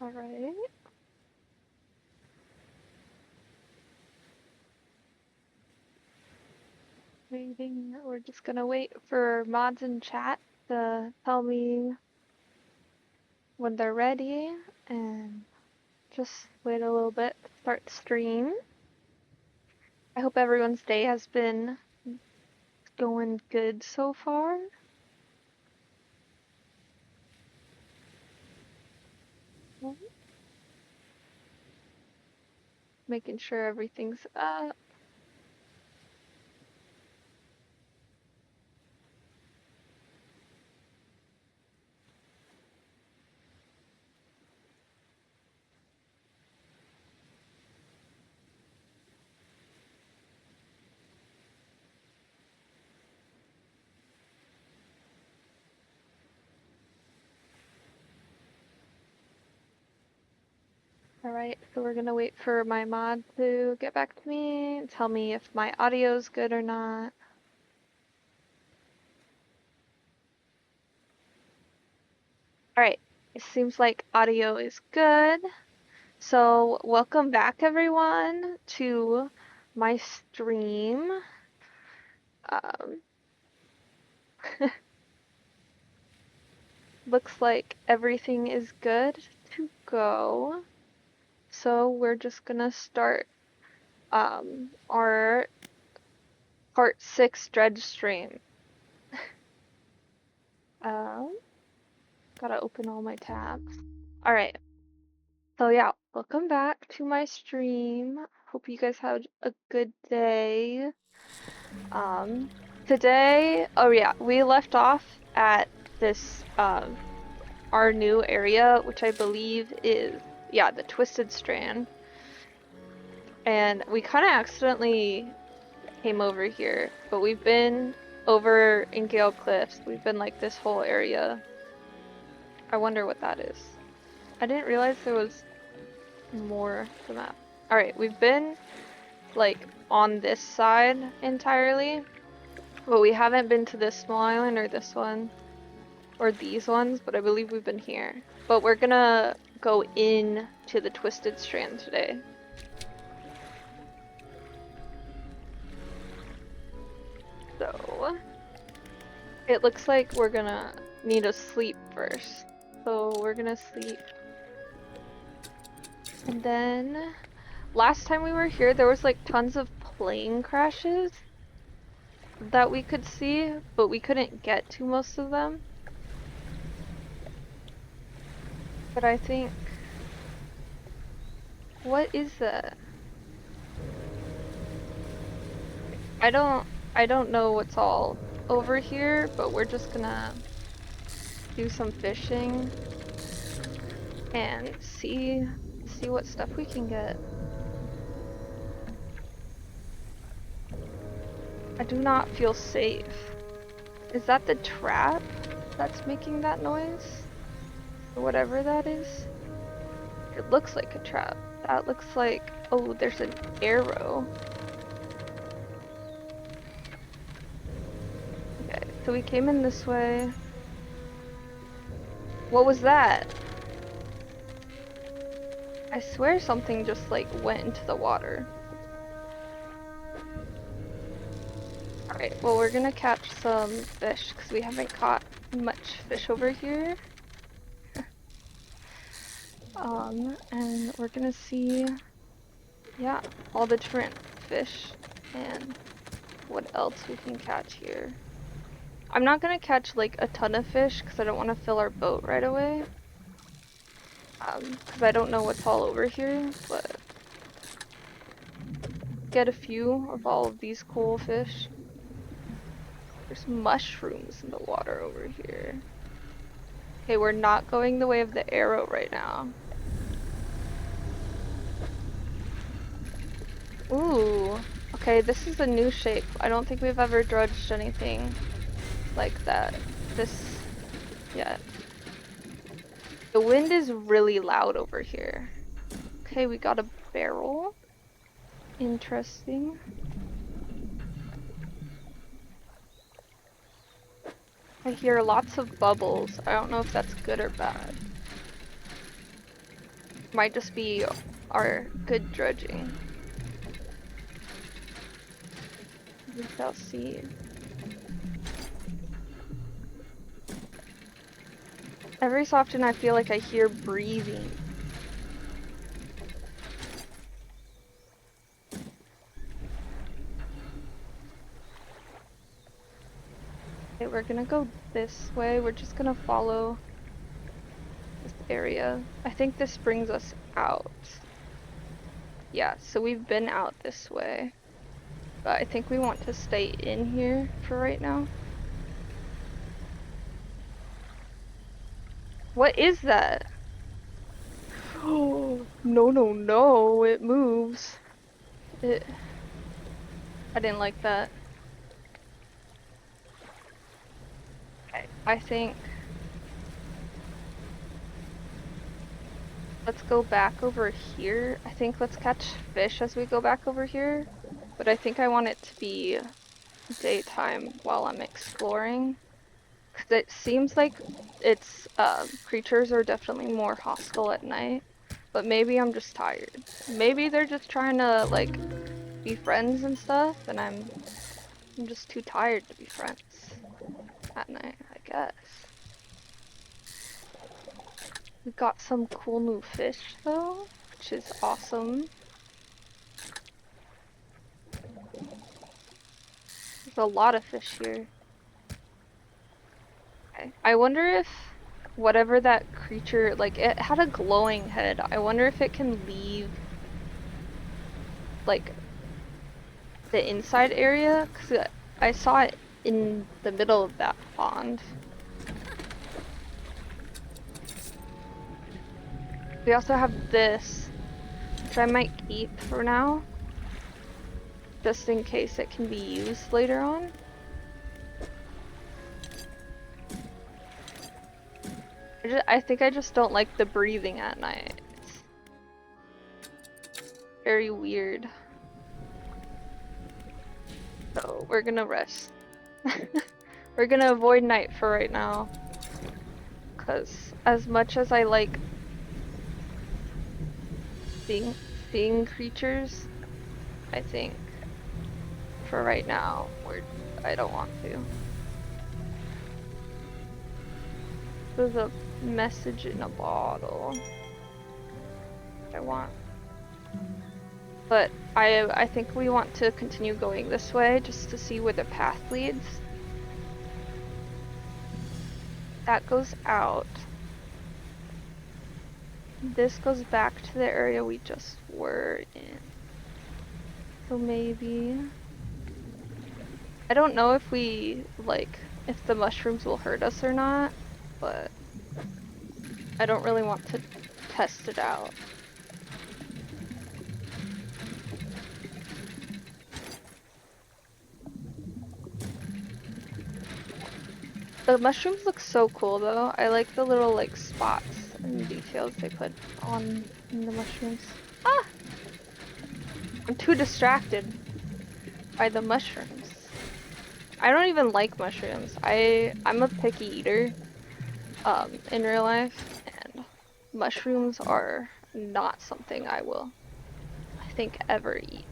All right. Waiting. We're just gonna wait for mods in chat to tell me when they're ready and just wait a little bit to start the stream. I hope everyone's day has been going good so far. Making sure everything's up. Alright, so we're gonna wait for my mod to get back to me and tell me if my audio's good or not. Alright, it seems like audio is good. So welcome back everyone to my stream. Looks like everything is good to go. So we're just gonna start our part 6 Dredge stream. Gotta open all my tabs. Alright, so yeah, welcome back to my stream. Hope you guys had a good day. Today, oh yeah, we left off at this, our new area, which I believe is, yeah, the Twisted Strand. And we kind of accidentally came over here, but we've been over in Gale Cliffs. We've been like this whole area. I wonder what that is. I didn't realize there was more to the map. Alright, we've been like on this side entirely, but we haven't been to this small island or this one or these ones, but I believe we've been here. But we're gonna go in to the Twisted Strand today. So it looks like we're gonna need to sleep first. So we're gonna sleep. And then last time we were here, there was like tons of plane crashes that we could see, but we couldn't get to most of them. But I think, what is that? I don't know what's all over here, but we're just gonna do some fishing and see what stuff we can get. I do not feel safe. Is that the trap that's making that noise? Or whatever that is? It looks like a trap. That looks like, oh, there's an arrow. Okay, so we came in this way. What was that? I swear something just like went into the water. Alright, well we're gonna catch some fish because we haven't caught much fish over here. And we're gonna see, yeah, all the different fish and what else we can catch here. I'm not gonna catch like a ton of fish because I don't want to fill our boat right away. Because I don't know what's all over here, but get a few of all of these cool fish. There's mushrooms in the water over here. Okay, we're not going the way of the arrow right now. Ooh, okay, this is a new shape. I don't think we've ever dredged anything like that. This, yeah. The wind is really loud over here. Okay, we got a barrel. Interesting. I hear lots of bubbles. I don't know if that's good or bad. Might just be our good dredging. We shall see. Every so often I feel like I hear breathing. Okay, we're gonna go this way. We're just gonna follow this area. I think this brings us out. Yeah, so we've been out this way. But I think we want to stay in here for right now. What is that? Oh, no, no, no, it moves. I didn't like that. Okay, I think let's go back over here. I think let's catch fish as we go back over here. But I think I want it to be daytime while I'm exploring. Because it seems like its creatures are definitely more hostile at night. But maybe I'm just tired. Maybe they're just trying to like be friends and stuff, and I'm just too tired to be friends at night, I guess. We got some cool new fish though, which is awesome. There's a lot of fish here. Okay. I wonder if whatever that creature, like it had a glowing head. I wonder if it can leave like the inside area, because I saw it in the middle of that pond. We also have this, which I might keep for now, just in case it can be used later on. I think I just don't like the breathing at night. It's very weird. So we're gonna rest. We're gonna avoid night for right now. Because as much as I like seeing creatures, I think for right now, I don't want to. There's a message in a bottle I want. But I think we want to continue going this way just to see where the path leads. That goes out. This goes back to the area we just were in. So maybe... I don't know if if the mushrooms will hurt us or not, but I don't really want to test it out. The mushrooms look so cool though. I like the little like spots and details they put on in the mushrooms. Ah! I'm too distracted by the mushrooms. I don't even like mushrooms. I'm a picky eater in real life, and mushrooms are not something I will, I think, ever eat.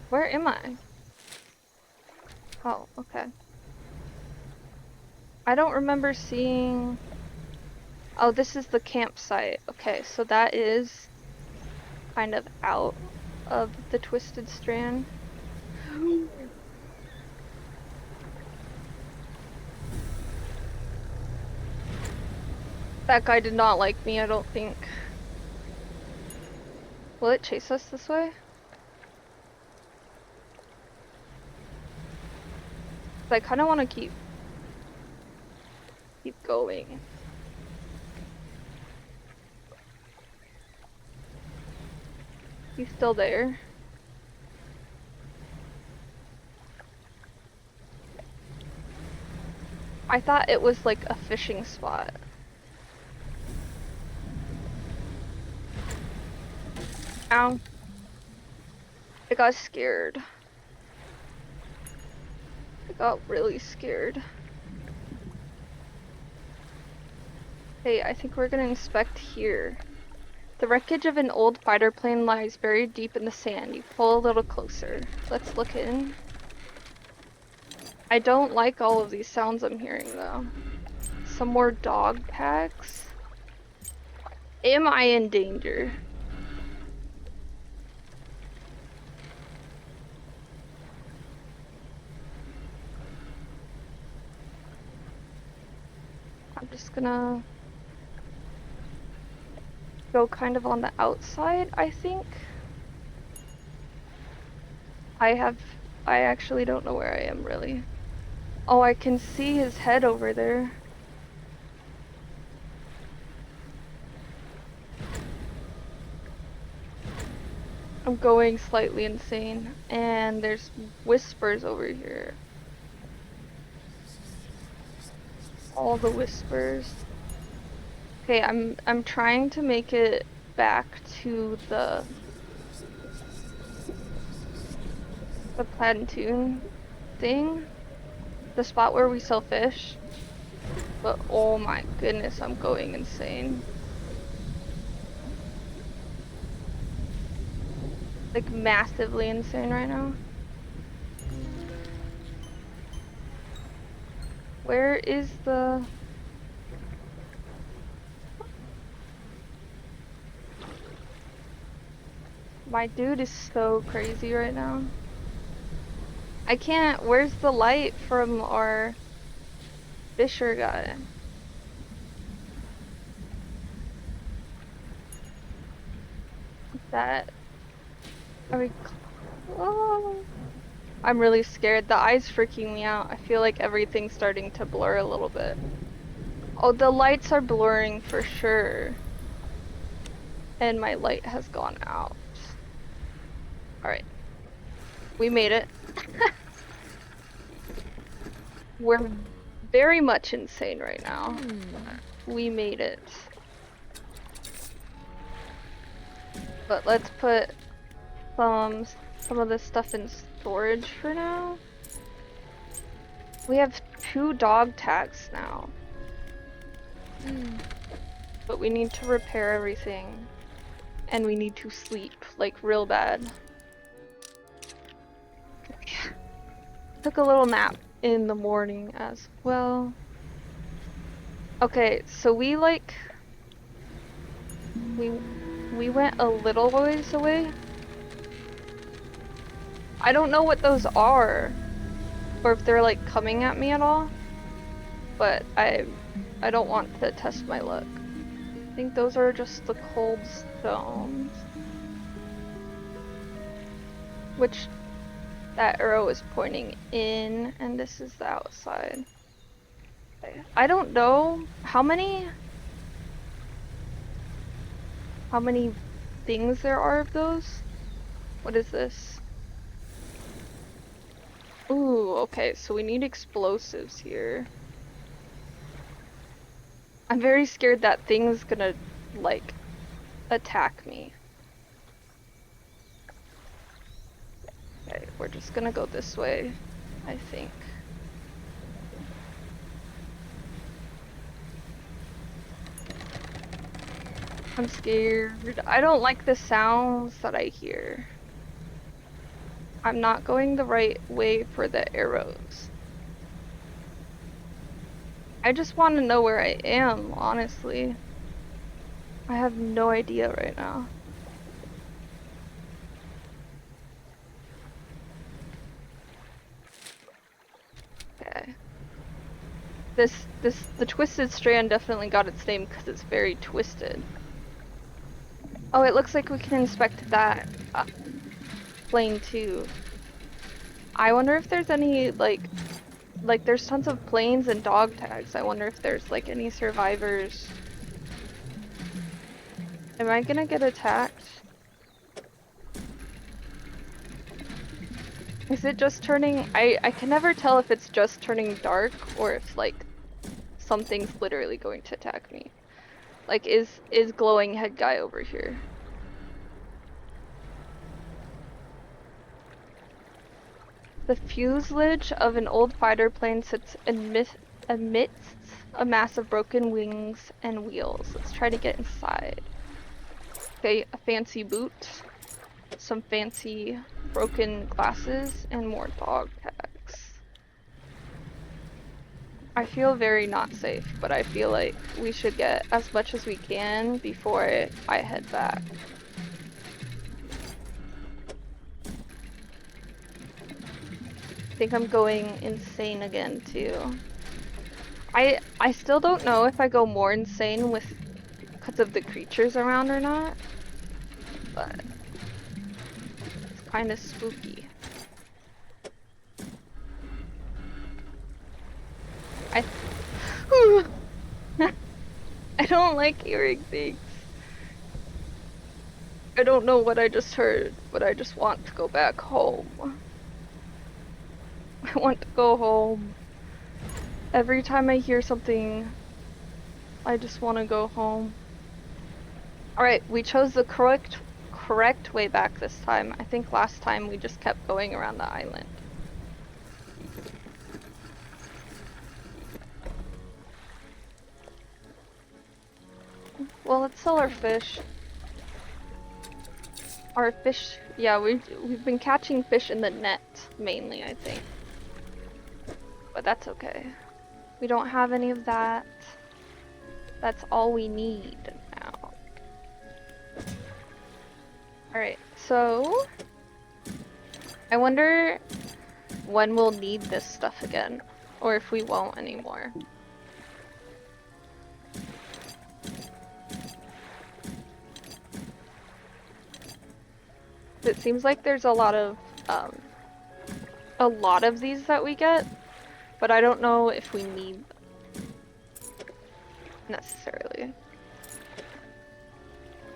Where am I? Oh, okay. I don't remember seeing... Oh, this is the campsite. Okay, so that is kind of out of the Twisted Strand. That guy did not like me, I don't think. Will it chase us this way? I kind of want to keep going. He's still there. I thought it was like a fishing spot. Ow. I got scared. I got really scared. Hey, I think we're gonna inspect here. The wreckage of an old fighter plane lies buried deep in the sand. You pull a little closer. Let's look in. I don't like all of these sounds I'm hearing though. Some more dog tags. Am I in danger? I'm just gonna go kind of on the outside, I think. I actually don't know where I am really. Oh, I can see his head over there. I'm going slightly insane, and there's whispers over here. All the whispers. Okay, I'm trying to make it back to the pontoon thing, the spot where we sell fish. But oh my goodness, I'm going insane. Like massively insane right now. Where is the... My dude is so crazy right now. I can't... Where's the light from our fisher guy? That... Are we... Oh. I'm really scared. The eye's freaking me out. I feel like everything's starting to blur a little bit. Oh, the lights are blurring for sure. And my light has gone out. Alright. We made it. We're very much insane right now. We made it. But let's put some of this stuff in storage for now. We have 2 dog tags now. But we need to repair everything. And we need to sleep, like real bad. Took a little nap in the morning as well. Okay, so we went a little ways away. I don't know what those are, or if they're like coming at me at all, but I don't want to test my luck. I think those are just the cold stones, which that arrow is pointing in, and this is the outside. Okay. I don't know how many things there are of those. What is this? Ooh, okay, so we need explosives here. I'm very scared that thing's gonna, like, attack me. Okay, we're just gonna go this way, I think. I'm scared. I don't like the sounds that I hear. I'm not going the right way for the arrows. I just want to know where I am, honestly. I have no idea right now. Okay. The Twisted Strand definitely got its name because it's very twisted. Oh, it looks like we can inspect that plane too. I wonder if there's any, like there's tons of planes and dog tags. I wonder if there's like any survivors. Am I gonna get attacked? Is it just turning... I can never tell if it's just turning dark or if like something's literally going to attack me. Like is glowing head guy over here. The fuselage of an old fighter plane amidst a mass of broken wings and wheels. Let's try to get inside. Okay, a fancy boot, some fancy broken glasses, and more dog tags. I feel very not safe, but I feel like we should get as much as we can before I head back. I think I'm going insane again too. I still don't know if I go more insane because of the creatures around or not, but it's kind of spooky. I I don't like hearing things. I don't know what I just heard, but I just want to go back home. I want to go home. Every time I hear something, I just want to go home. Alright, we chose the correct way back this time. I think last time we just kept going around the island. Well, let's sell our fish. Our fish, yeah, we've been catching fish in the net mainly, I think. But that's okay. We don't have any of that. That's all we need now. Alright, so I wonder when we'll need this stuff again, or if we won't anymore. It seems like there's a lot of these that we get, but I don't know if we need them necessarily.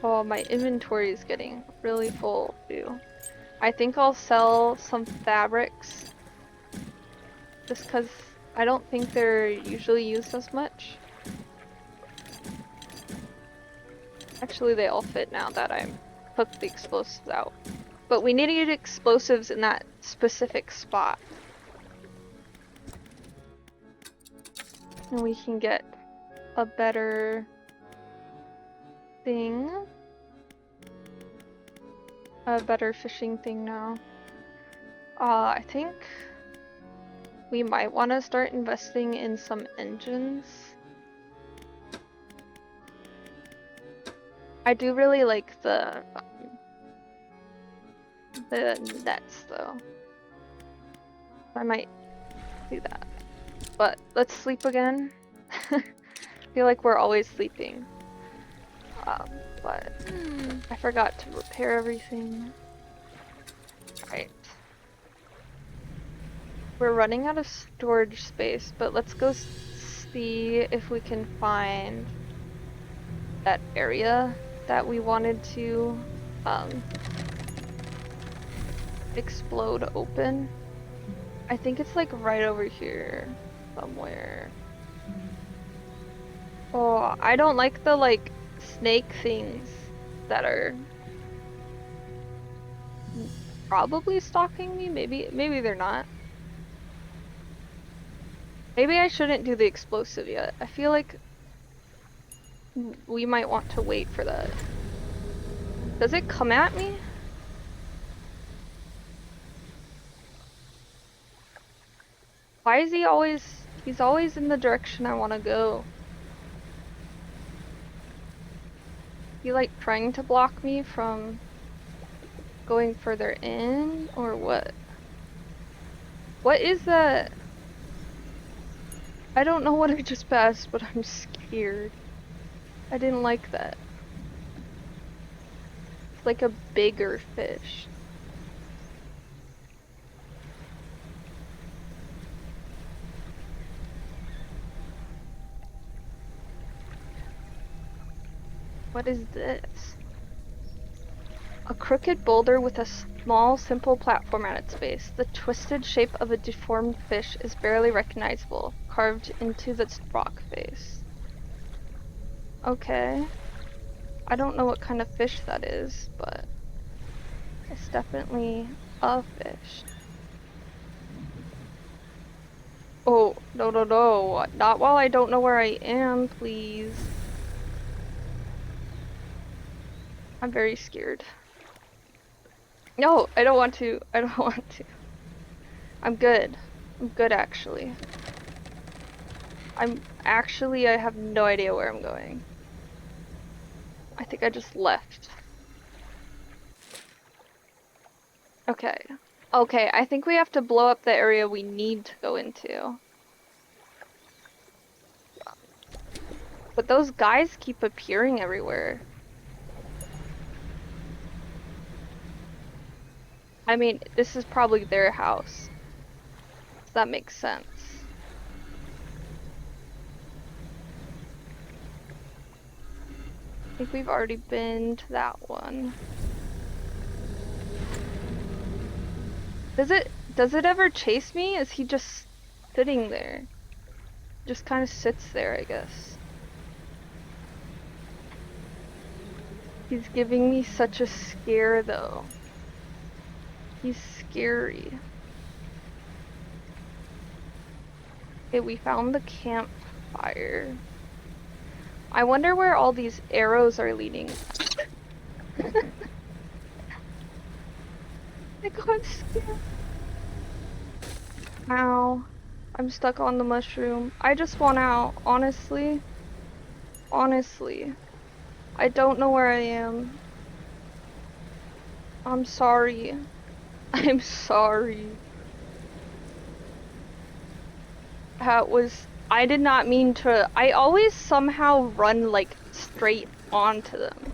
Oh, my inventory is getting really full too. I think I'll sell some fabrics just because I don't think they're usually used as much. Actually, they all fit now that I took the explosives out. But we needed explosives in that specific spot. And we can get a better thing. A better fishing thing now. I think we might want to start investing in some engines. I do really like the nets though. I might do that. But let's sleep again. I feel like we're always sleeping. But I forgot to repair everything. Right. We're running out of storage space, but let's go see if we can find that area that we wanted to explode open. I think it's like right over here somewhere. Oh, I don't like the like snake things that are probably stalking me. Maybe they're not. Maybe I shouldn't do the explosive yet. I feel like we might want to wait for that. Does it come at me? Why is he's always in the direction I want to go. He like trying to block me from going further in, or what? What is that? I don't know what I just passed, but I'm scared. I didn't like that. It's like a bigger fish. What is this? A crooked boulder with a small, simple platform at its base. The twisted shape of a deformed fish is barely recognizable, carved into the rock face. Okay. I don't know what kind of fish that is, but it's definitely a fish. Oh, no, no, no. Not while I don't know where I am, please. I'm very scared. No, I don't want to. I don't want to. I'm good. I'm good, actually. I have no idea where I'm going. I think I just left. Okay. Okay, I think we have to blow up the area we need to go into. But those guys keep appearing everywhere. I mean, this is probably their house. So that makes sense. I think we've already been to that one. Does it ever chase me? Is he just sitting there? Just kind of sits there, I guess. He's giving me such a scare though. He's scary. Okay, we found the campfire. I wonder where all these arrows are leading. I got scared. Ow. I'm stuck on the mushroom. I just want out, honestly. Honestly. I don't know where I am. I'm sorry. I'm sorry. I did not mean to. I always somehow run like straight onto them.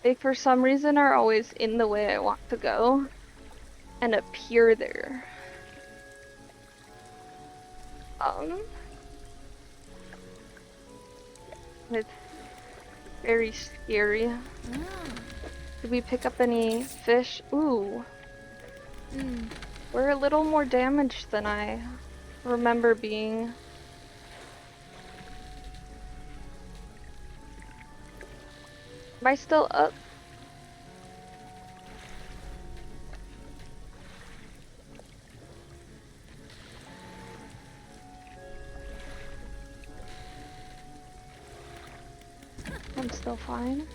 They for some reason are always in the way I want to go and appear there. It's very scary. Ah. Did we pick up any fish? Ooh. We're a little more damaged than I remember being. Am I still up? I'm still fine.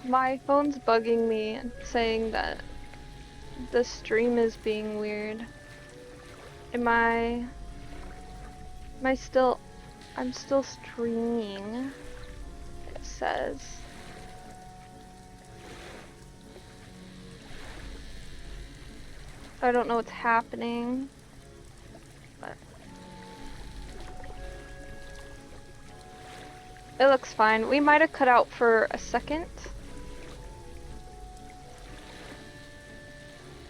My phone's bugging me and saying that the stream is being weird. Am I still, I'm still streaming, it says. I don't know what's happening, but it looks fine. We might have cut out for a second,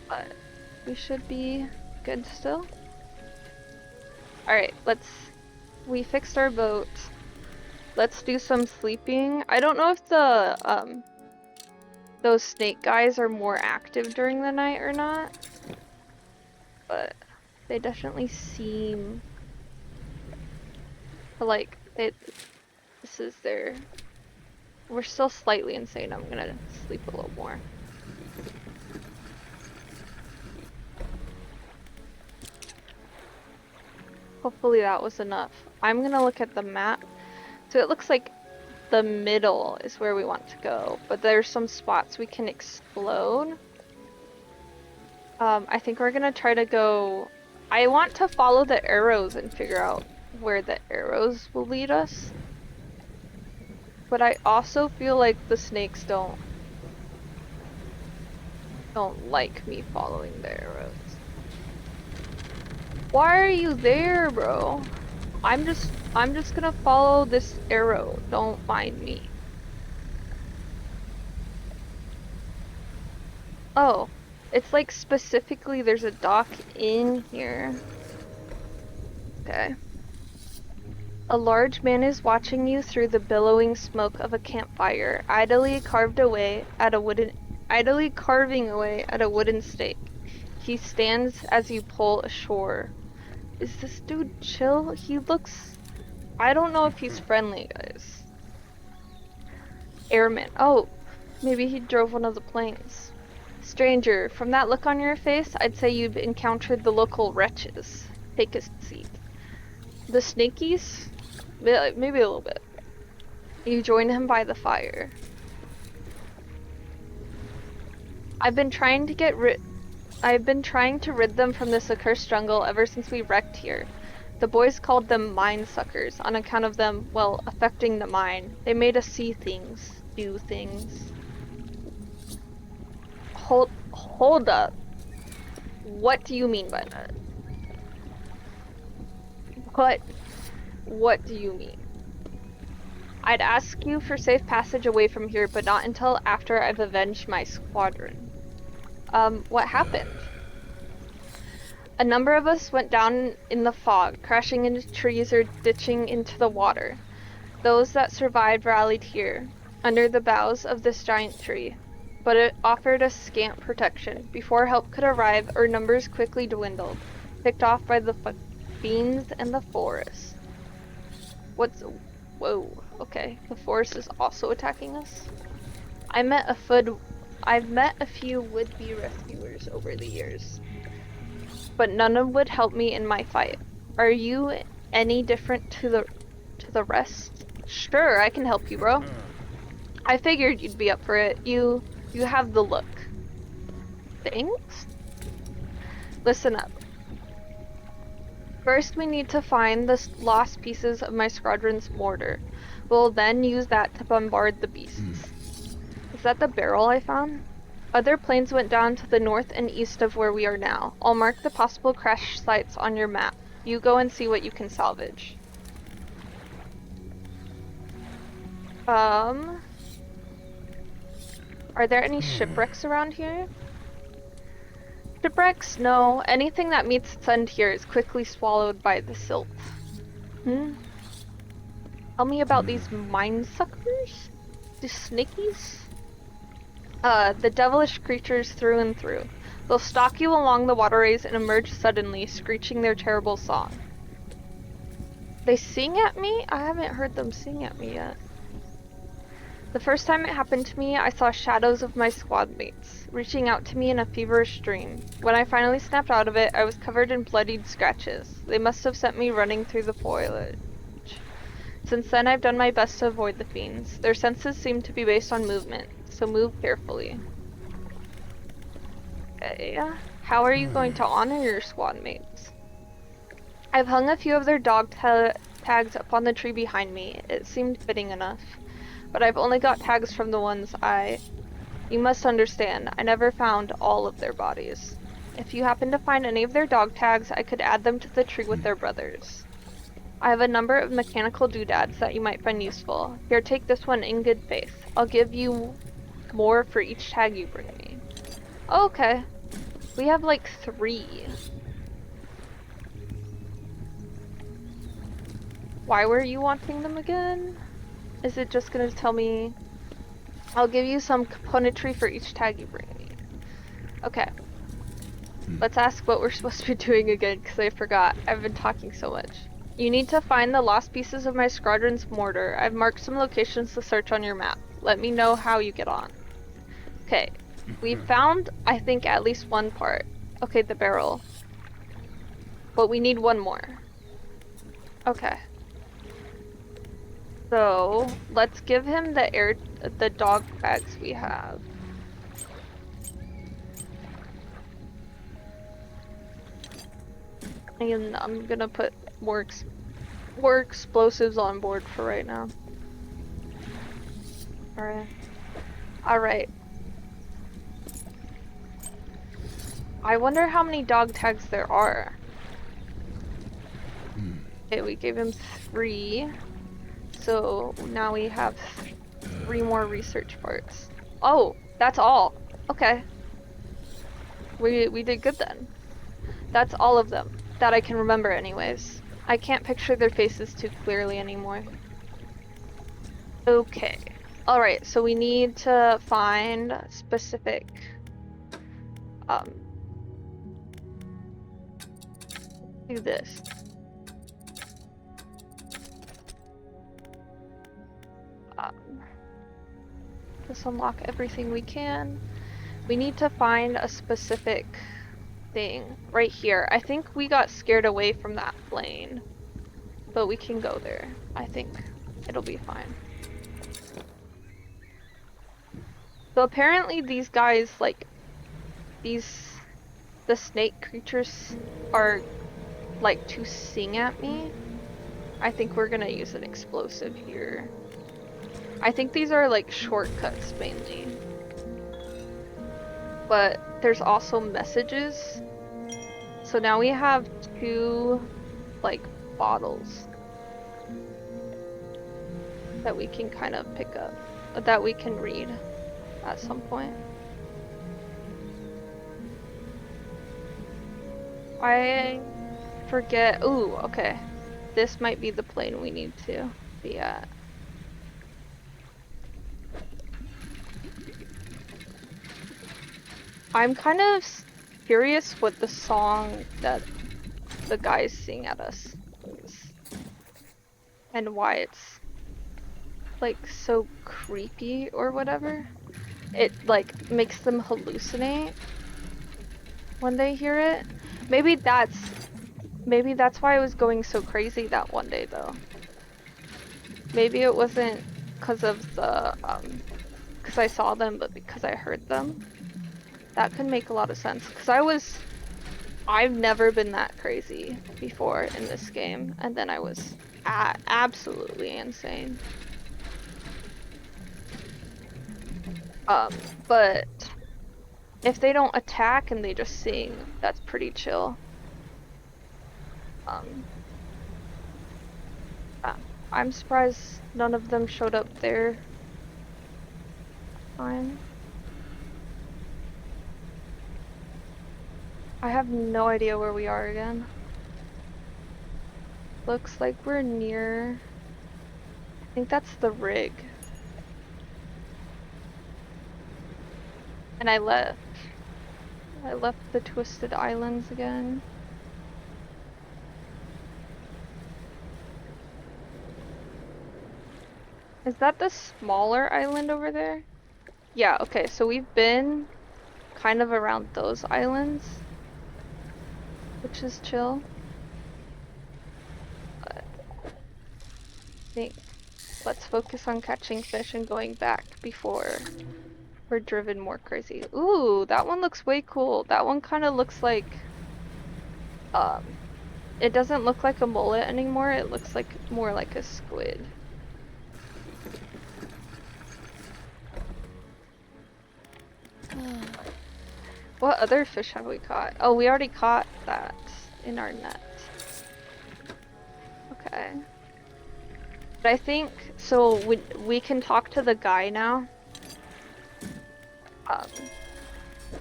but we should be good still. Alright, we fixed our boat. Let's do some sleeping. I don't know if the, those snake guys are more active during the night or not, but they definitely seem like this is their. We're still slightly insane. I'm gonna sleep a little more. Hopefully that was enough. I'm gonna look at the map. So it looks like the middle is where we want to go, but there's some spots we can explode. I think we're gonna try to go. I want to follow the arrows and figure out where the arrows will lead us. But I also feel like the snakes don't like me following the arrows. Why are you there, bro? I'm just gonna follow this arrow. Don't mind me. Oh, it's like specifically there's a dock in here. Okay. A large man is watching you through the billowing smoke of a campfire, idly carving away at a wooden stake. He stands as you pull ashore. Is this dude chill? He looks... I don't know if he's friendly, guys. Airman. Oh, Maybe he drove one of the planes. Stranger, from that look on your face, I'd say you've encountered the local wretches. Take a seat. The snakies? Maybe a little bit. You join him by the fire. I've been trying to rid them from this accursed jungle ever since we wrecked here. The boys called them mine suckers on account of them, well, affecting the mine. They made us see things, do things. Hold up. What do you mean by that? What do you mean? I'd ask you for safe passage away from here, but not until after I've avenged my squadron. What happened? A number of us went down in the fog, crashing into trees or ditching into the water. Those that survived rallied here, under the boughs of this giant tree, but it offered us scant protection. Before help could arrive, our numbers quickly dwindled, picked off by the fiends and the forest. Whoa, okay. The forest is also attacking us? I've met a few would-be rescuers over the years, but none of them would help me in my fight. Are you any different to the rest? Sure, I can help you, bro. I figured you'd be up for it. You have the look. Thanks? Listen up. First, we need to find the lost pieces of my squadron's mortar. We'll then use that to bombard the beasts. Is that the barrel I found? Other planes went down to the north and east of where we are now. I'll mark the possible crash sites on your map. You go and see what you can salvage. Are there any shipwrecks around here? Shipwrecks? No. Anything that meets its end here is quickly swallowed by the silt. Tell me about these mine suckers? The snakies? The devilish creatures through and through. They'll stalk you along the waterways and emerge suddenly, screeching their terrible song. They sing at me? I haven't heard them sing at me yet. The first time it happened to me, I saw shadows of my squad mates, reaching out to me in a feverish dream. When I finally snapped out of it, I was covered in bloodied scratches. They must have sent me running through the foliage. Since then, I've done my best to avoid the fiends. Their senses seem to be based on movement, so move carefully. Okay. How are you going to honor your squad mates? I've hung a few of their dog tags up on the tree behind me. It seemed fitting enough. But I've only got tags from the ones You must understand, I never found all of their bodies. If you happen to find any of their dog tags, I could add them to the tree with their brothers. I have a number of mechanical doodads that you might find useful. Here, take this one in good faith. I'll give you more for each tag you bring me. Okay. We have like 3. Why were you wanting them again? Is it just gonna tell me... I'll give you some componentry for each tag you bring me. Okay. Let's ask what we're supposed to be doing again, because I forgot. I've been talking so much. You need to find the lost pieces of my squadron's mortar. I've marked some locations to search on your map. Let me know how you get on. Okay. We found, I think, at least one part. Okay, the barrel. But we need one more. Okay. So, let's give him the dog tags we have. And I'm gonna put more explosives on board for right now. Alright. I wonder how many dog tags there are. Okay, we gave him 3. So now we have 3 more research parts. Oh, that's all. Okay. We did good then. That's all of them that I can remember anyways. I can't picture their faces too clearly anymore. Okay. Alright, so we need to find specific do this. Just unlock everything we can. We need to find a specific thing right here. I think we got scared away from that plane, but we can go there. I think it'll be fine. So apparently these guys, like, the snake creatures are like to sing at me. I think we're gonna use an explosive here. I think these are like shortcuts mainly. But there's also messages. So now we have 2 like bottles that we can kind of pick up, that we can read at some point. I forget. Ooh, okay. This might be the plane we need to be at. I'm kind of curious what the song that the guys sing at us is, and why it's like so creepy or whatever. It like makes them hallucinate when they hear it. Maybe that's why I was going so crazy that one day though. Maybe it wasn't because of the because I saw them, but because I heard them. That could make a lot of sense. Because I've never been that crazy before in this game, and then I was absolutely insane. But if they don't attack and they just sing, that's pretty chill. I'm surprised none of them showed up there. Fine. I have no idea where we are again. Looks like we're near... I think that's the rig. And I left the Twisted Islands again. Is that the smaller island over there? Yeah, okay, so we've been kind of around those islands, which is chill. But I think let's focus on catching fish and going back before we're driven more crazy. Ooh, that one looks way cool. That one kind of looks like, it doesn't look like a mullet anymore. It looks like more like a squid. What other fish have we caught? Oh, we already caught that in our net. Okay. But I think, so we can talk to the guy now.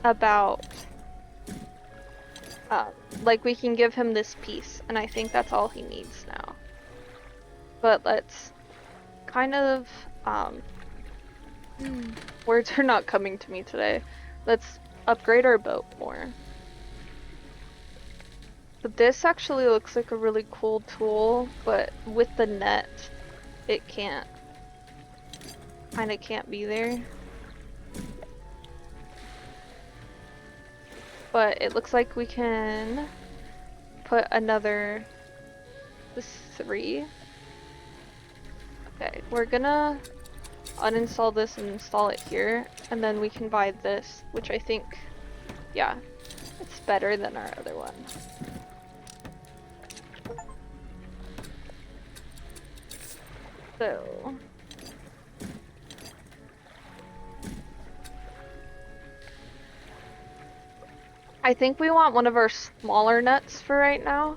About, like we can give him this piece, and I think that's all he needs now. But let's kind of, words are not coming to me today. Let's upgrade our boat more. But this actually looks like a really cool tool, but with the net, it kinda can't be there. But it looks like we can put another 3. Okay, we're gonna uninstall this and install it here, and then we can buy this, which I think, yeah, it's better than our other one. So I think we want one of our smaller nets for right now.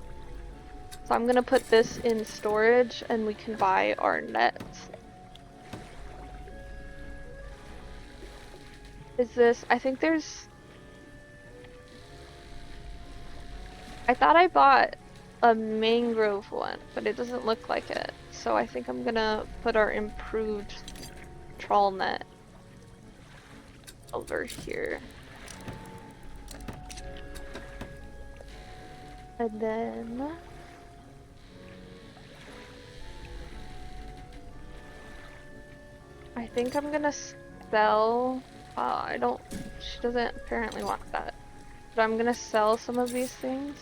So I'm gonna put this in storage and we can buy our nets. Is this, I think there's, I thought I bought a mangrove one, but it doesn't look like it. So I think I'm gonna put our improved trawl net over here. And then I think I'm gonna sell, I don't, she doesn't apparently want that. But I'm gonna sell some of these things.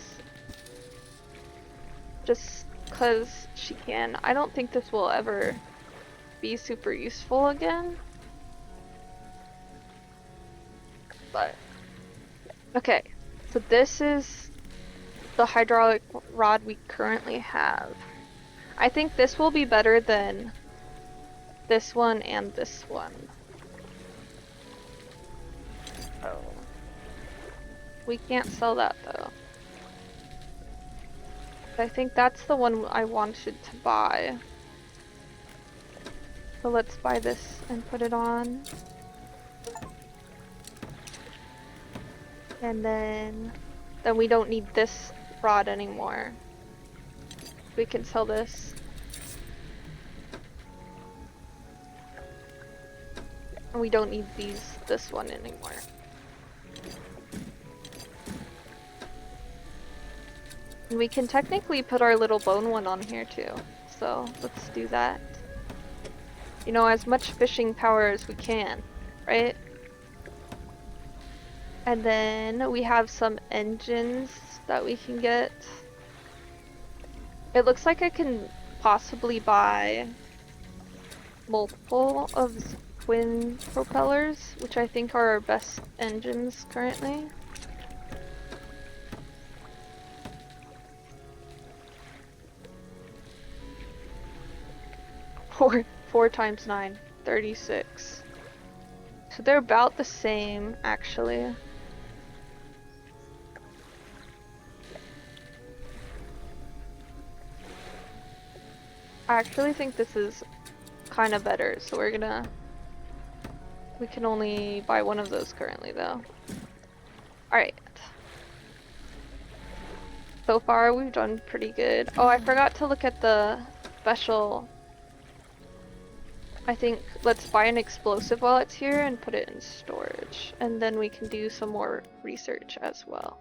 Just cause she can. I don't think this will ever be super useful again. But, okay. So this is the hydraulic rod we currently have. I think this will be better than this one and this one. Oh. We can't sell that though. I think that's the one I wanted to buy. So let's buy this and put it on. And then we don't need this rod anymore. We can sell this. And we don't need this one anymore. And we can technically put our little bone one on here too. So let's do that. You know, as much fishing power as we can, right? And then we have some engines that we can get. It looks like I can possibly buy multiple of twin propellers, which I think are our best engines currently. Four times 9, 36. So they're about the same, actually. I actually think this is kind of better, so we can only buy one of those currently though. Alright. So far we've done pretty good. Oh, I forgot to look at the special. I think let's buy an explosive while it's here and put it in storage. And then we can do some more research as well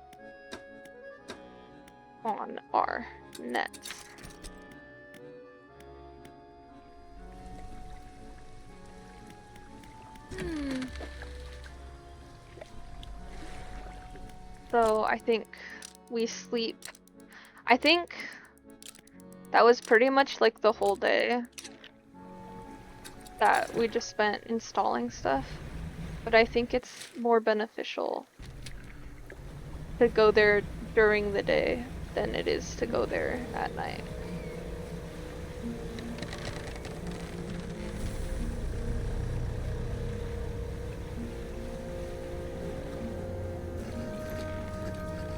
on our nets. So I think we sleep. I think that was pretty much like the whole day that we just spent installing stuff. But I think it's more beneficial to go there during the day than it is to go there at night.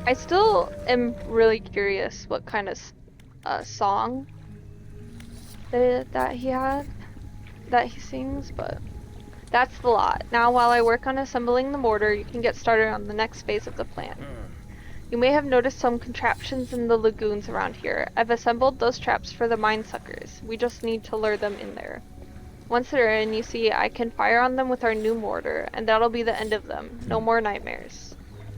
I still am really curious what kind of song that he sings, but that's the lot. Now while I work on assembling the mortar, you can get started on the next phase of the plan. You may have noticed some contraptions in the lagoons around here. I've assembled those traps for the mine suckers. We just need to lure them in there. Once they're in, you see, I can fire on them with our new mortar, and that'll be the end of them. No more nightmares.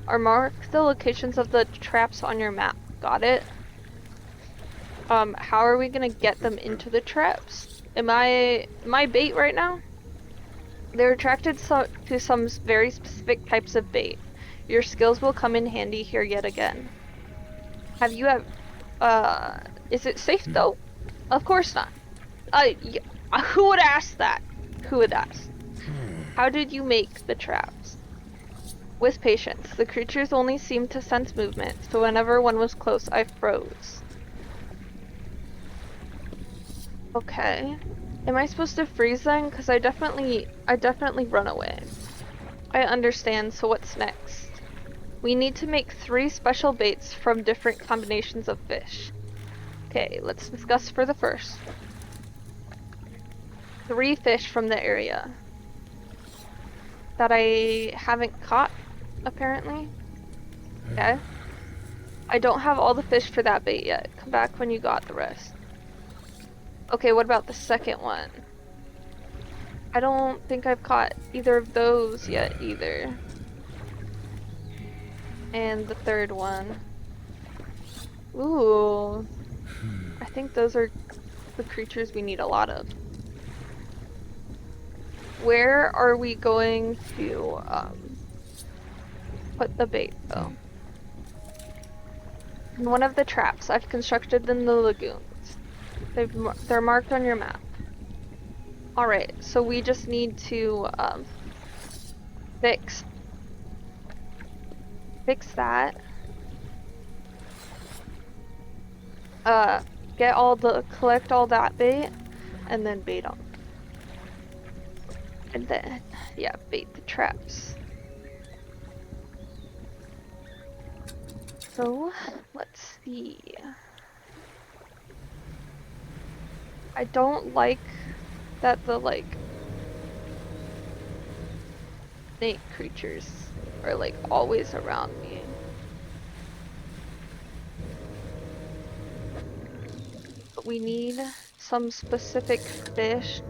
Or mark the locations of the traps on your map. Got it? How are we gonna get them into the traps? Am I bait right now? They're attracted to some very specific types of bait. Your skills will come in handy here yet again. Have you is it safe though? Of course not. Who would ask that? Who would ask? How did you make the traps? With patience. The creatures only seemed to sense movement, so whenever one was close, I froze. Okay. Am I supposed to freeze then? Because I definitely run away. I understand, so what's next? We need to make 3 special baits from different combinations of fish. Okay, let's discuss for the first. 3 fish from the area that I haven't caught, apparently. Okay. I don't have all the fish for that bait yet. Come back when you got the rest. Okay, what about the second one? I don't think I've caught either of those yet either. And the third one. Ooh. I think those are the creatures we need a lot of. Where are we going to put the bait though? In one of the traps I've constructed in the lagoons. They're marked on your map. Alright, so we just need to fix that. Collect all that bait, and then bait them. And then, yeah, bait the traps. So, let's see. I don't like that the, like, snake creatures are, like, always around me. But we need some specific fish.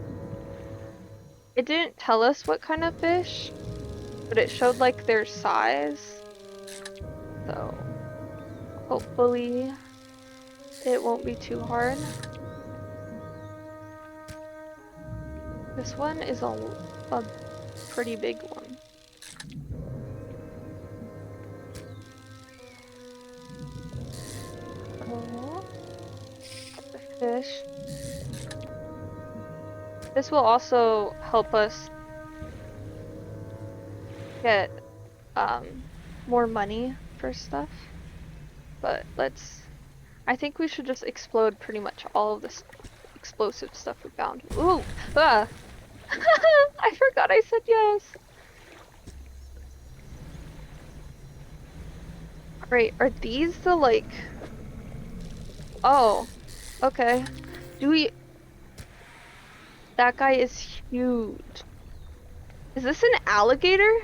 It didn't tell us what kind of fish, but it showed, like, their size. So, hopefully it won't be too hard. This one is a pretty big one. Oh, the fish. This will also help us get more money for stuff. But I think we should just explode pretty much all of this explosive stuff we found. Ooh! Ah! I forgot I said yes! Great, are these the like... Oh, okay. That guy is huge. Is this an alligator?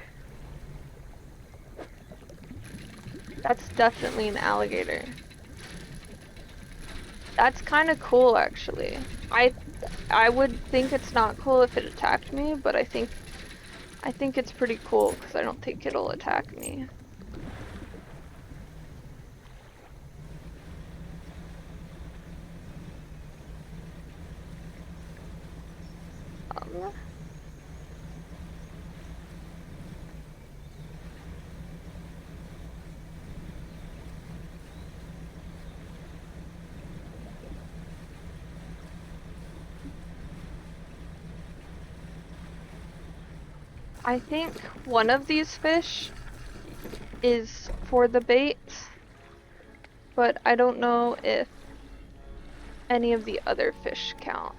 That's definitely an alligator. That's kind of cool, actually. I would think it's not cool if it attacked me, but I think it's pretty cool because I don't think it'll attack me. I think one of these fish is for the bait, but I don't know if any of the other fish count.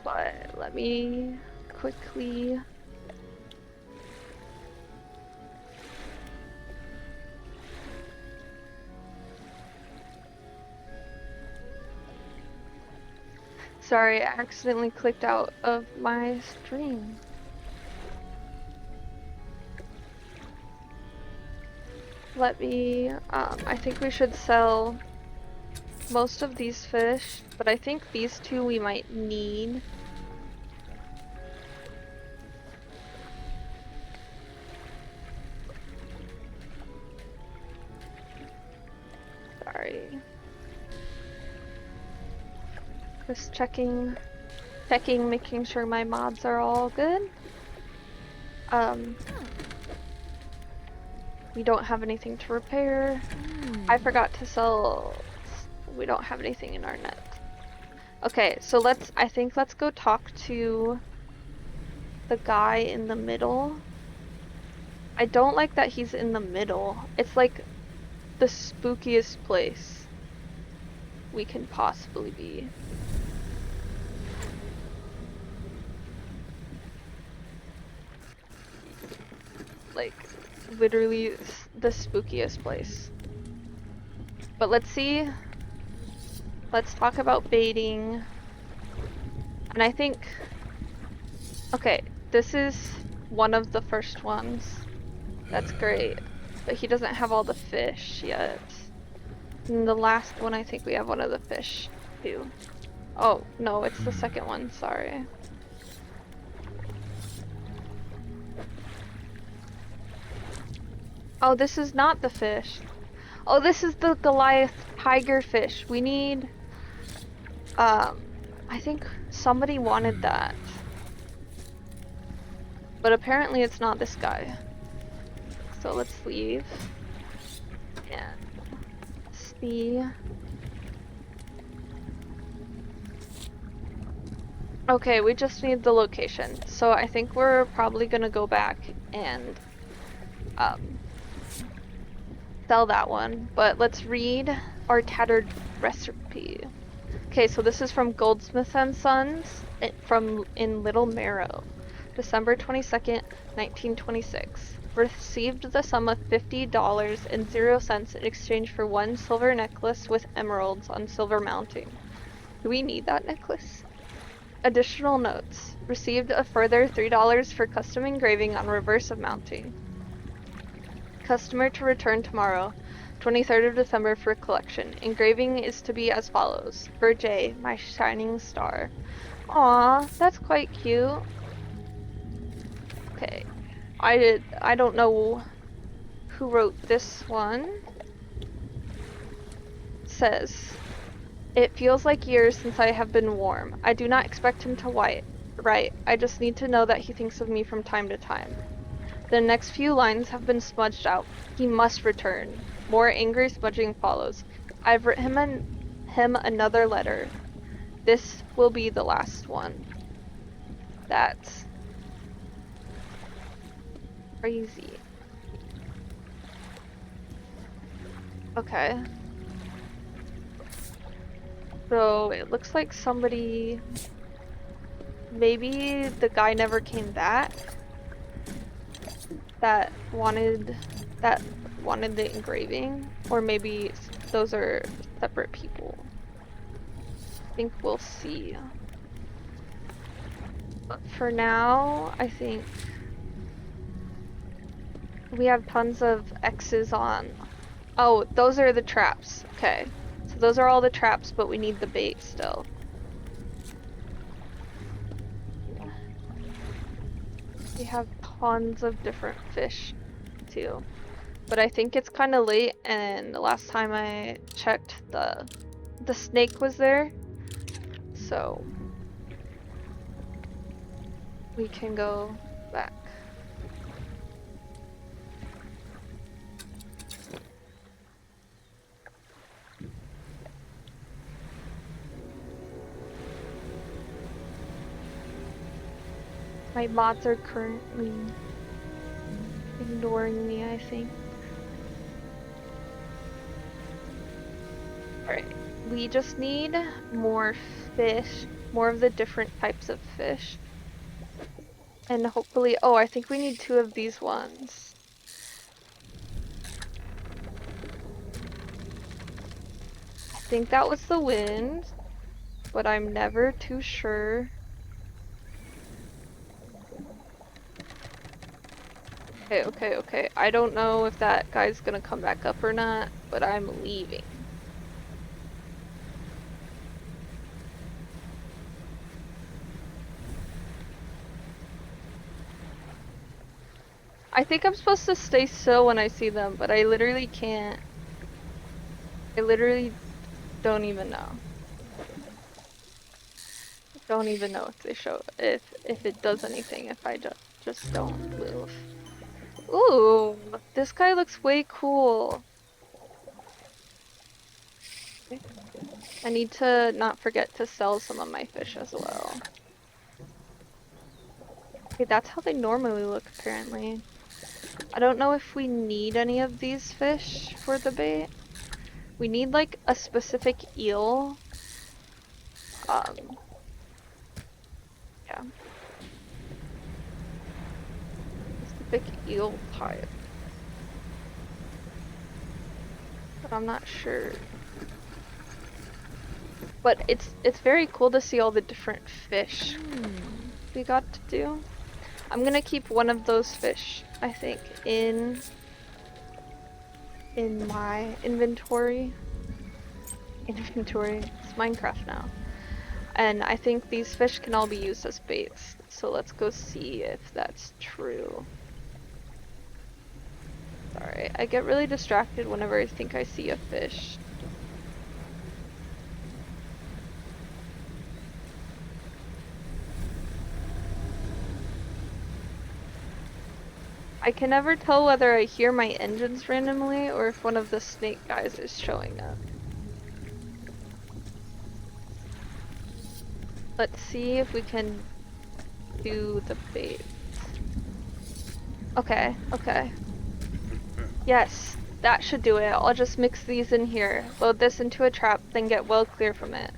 But let me quickly... Sorry, I accidentally clicked out of my stream. I think we should sell most of these fish, but I think these two we might need. Sorry. Just checking, making sure my mods are all good. We don't have anything to repair. I forgot to sell. We don't have anything in our net. Okay, so I think let's go talk to the guy in the middle. I don't like that he's in the middle. It's like the spookiest place we can possibly be. Like, literally the spookiest place. But let's see. Let's talk about baiting. And I think... Okay, this is one of the first ones. That's great. But he doesn't have all the fish yet. And the last one, I think we have one of the fish, too. Oh, no, it's the second one, sorry. Oh, this is not the fish. Oh, this is the Goliath tiger fish. We need... I think somebody wanted that. But apparently it's not this guy. So let's leave and see. Okay, we just need the location. So I think we're probably gonna go back and sell that one. But let's read our tattered recipe. Okay, so this is from Goldsmith and Sons from in Little Marrow, December 22nd, 1926. Received the sum of $50.00 in exchange for one silver necklace with emeralds on silver mounting. Do we need that necklace? Additional notes. Received a further $3 for custom engraving on reverse of mounting. Customer to return tomorrow, 23rd of December for collection. Engraving is to be as follows. For J, my shining star. Aw, that's quite cute. Okay. I don't know who wrote this one. It says, it feels like years since I have been warm. I do not expect him to write. I just need to know that he thinks of me from time to time. The next few lines have been smudged out. He must return. More angry smudging follows. I've written him another letter. This will be the last one. That's crazy. Okay. So it looks like somebody, maybe the guy never came back that wanted the engraving, or maybe those are separate people. I think we'll see. But for now, I think we have tons of X's on. Oh, those are the traps. Okay. So those are all the traps, but we need the bait still. We have tons of different fish too. But I think it's kind of late, and the last time I checked, the snake was there. So we can go back. My mods are currently ignoring me, I think. Alright, we just need more fish, more of the different types of fish. And hopefully, oh, I think we need 2 of these ones. I think that was the wind, but I'm never too sure. Okay. I don't know if that guy's gonna come back up or not, but I'm leaving. I think I'm supposed to stay still when I see them, but I literally can't. I literally don't even know. Don't even know if they show if it does anything if I just don't move. Ooh, this guy looks way cool. I need to not forget to sell some of my fish as well. Okay, that's how they normally look apparently. I don't know if we need any of these fish for the bait. We need like a specific eel. Yeah. Specific eel type. But I'm not sure. But it's very cool to see all the different fish we got to do. I'm gonna keep one of those fish, I think, in my inventory. It's Minecraft now. And I think these fish can all be used as baits. So let's go see if that's true. Sorry, I get really distracted whenever I think I see a fish. I can never tell whether I hear my engines randomly or if one of the snake guys is showing up. Let's see if we can do the bait. Okay, okay. Yes, that should do it. I'll just mix these in here, load this into a trap, then get well clear from it.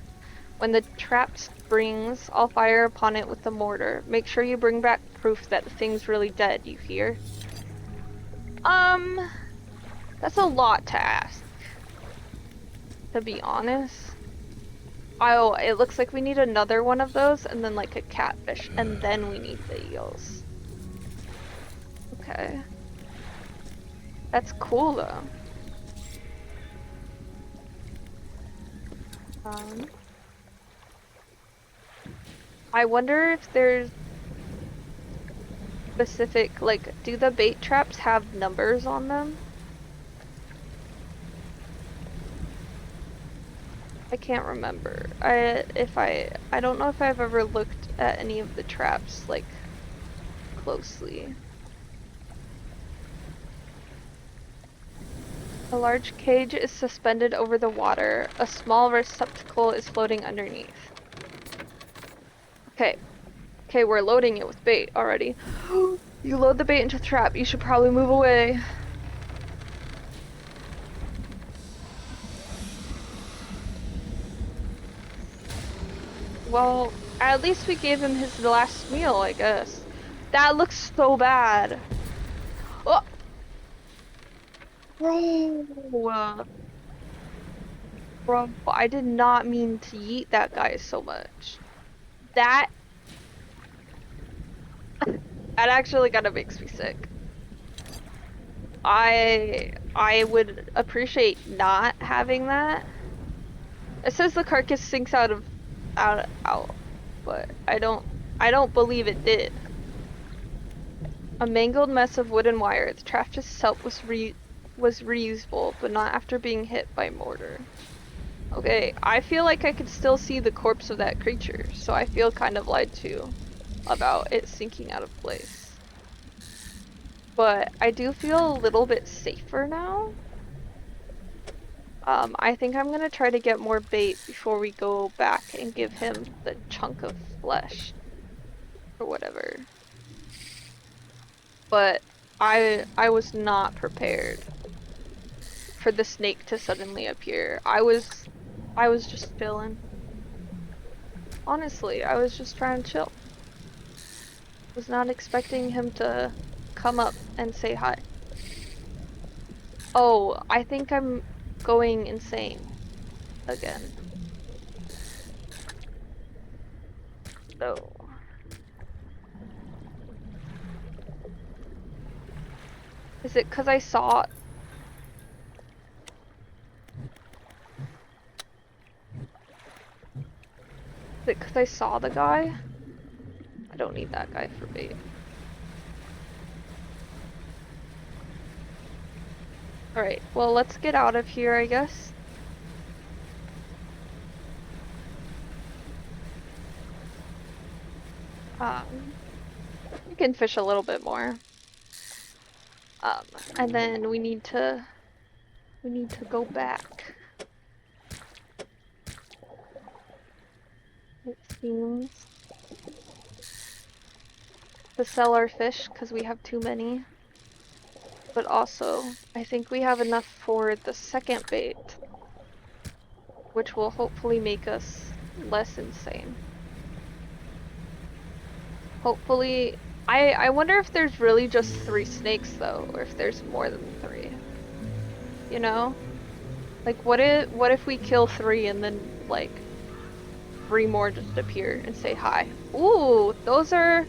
When the trap springs, I'll fire upon it with the mortar. Make sure you bring back proof that the thing's really dead, you hear? That's a lot to ask, to be honest. Oh, it looks like we need another one of those, and then like a catfish, and then we need the eels. Okay. That's cool though. I wonder if there's specific, like, do the bait traps have numbers on them? I can't remember. I don't know if I've ever looked at any of the traps, like, closely. A large cage is suspended over the water. A small receptacle is floating underneath. Okay. Okay, we're loading it with bait already. You load the bait into the trap. You should probably move away. Well, at least we gave him his last meal, I guess. That looks so bad. Oh, bro. Bro, I did not mean to yeet that guy so much. That actually kind of makes me sick. I would appreciate not having that. It says the carcass sinks out, but I don't believe it did. A mangled mess of wood and wire. The trap itself was reusable, but not after being hit by mortar. Okay, I feel like I could still see the corpse of that creature, so I feel kind of lied to about it sinking out of place. But I do feel a little bit safer now. I think I'm gonna try to get more bait before we go back and give him the chunk of flesh or whatever. But I was not prepared for the snake to suddenly appear. I was just chilling. Honestly, I was just trying to chill. Was not expecting him to come up and say hi. Oh, I think I'm going insane again. So, is it because I saw? Is it because I saw the guy? I don't need that guy for bait. Alright, well, let's get out of here, I guess. We can fish a little bit more. And then we need to go back. It seems to sell our fish because we have too many. But also, I think we have enough for the second bait, which will hopefully make us less insane. Hopefully, I wonder if there's really just 3 snakes though, or if there's more than 3. You know? Like what if we kill 3 and then like 3 more just appear and say hi? Ooh, those are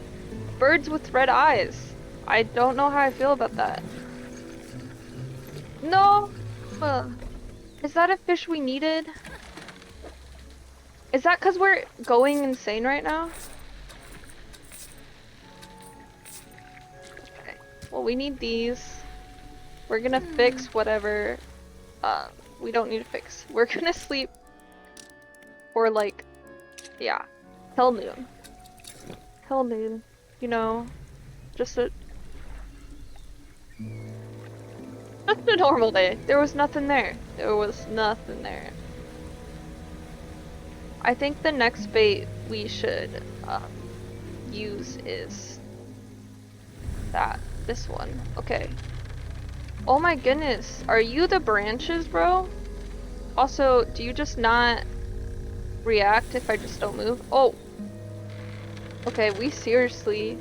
birds with red eyes. I don't know how I feel about that. No! Is that a fish we needed? Is that because we're going insane right now? Okay. Well, we need these. We're gonna fix whatever we don't need to fix. We're gonna sleep for like, yeah, till noon. Till noon. You know, just a Just a normal day. There was nothing there. There was nothing there. I think the next bait we should use is this one. Okay. Oh my goodness. Are you the branches, bro? Also, do you just not react if I just don't move? Oh. Okay, we seriously...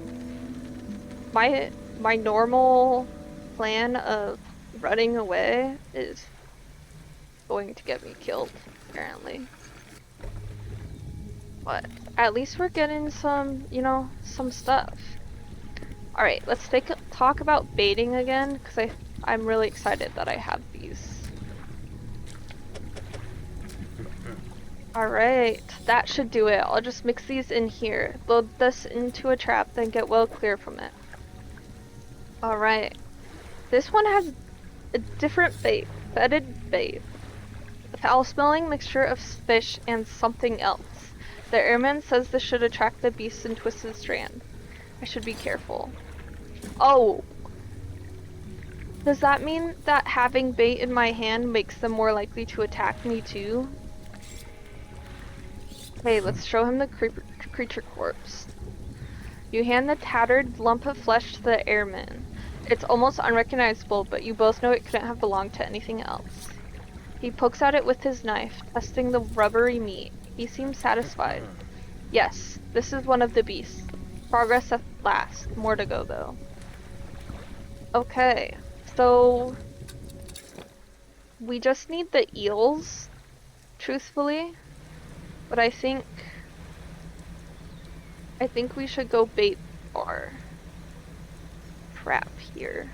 My normal plan of running away is going to get me killed, apparently. But at least we're getting some, you know, some stuff. Alright, let's talk about baiting again, because I'm really excited that I have these. Alright, that should do it. I'll just mix these in here, load this into a trap, then get well clear from it. Alright, this one has a different bait, bedded bait. A foul-smelling mixture of fish and something else. The airman says this should attract the beasts in Twisted Strand. I should be careful. Oh! Does that mean that having bait in my hand makes them more likely to attack me too? Okay, let's show him the creature corpse. You hand the tattered lump of flesh to the airman. It's almost unrecognizable, but you both know it couldn't have belonged to anything else. He pokes at it with his knife, testing the rubbery meat. He seems satisfied. Yes, this is one of the beasts. Progress at last. More to go, though. Okay, so... we just need the eels, truthfully. But I think we should go bait our trap here.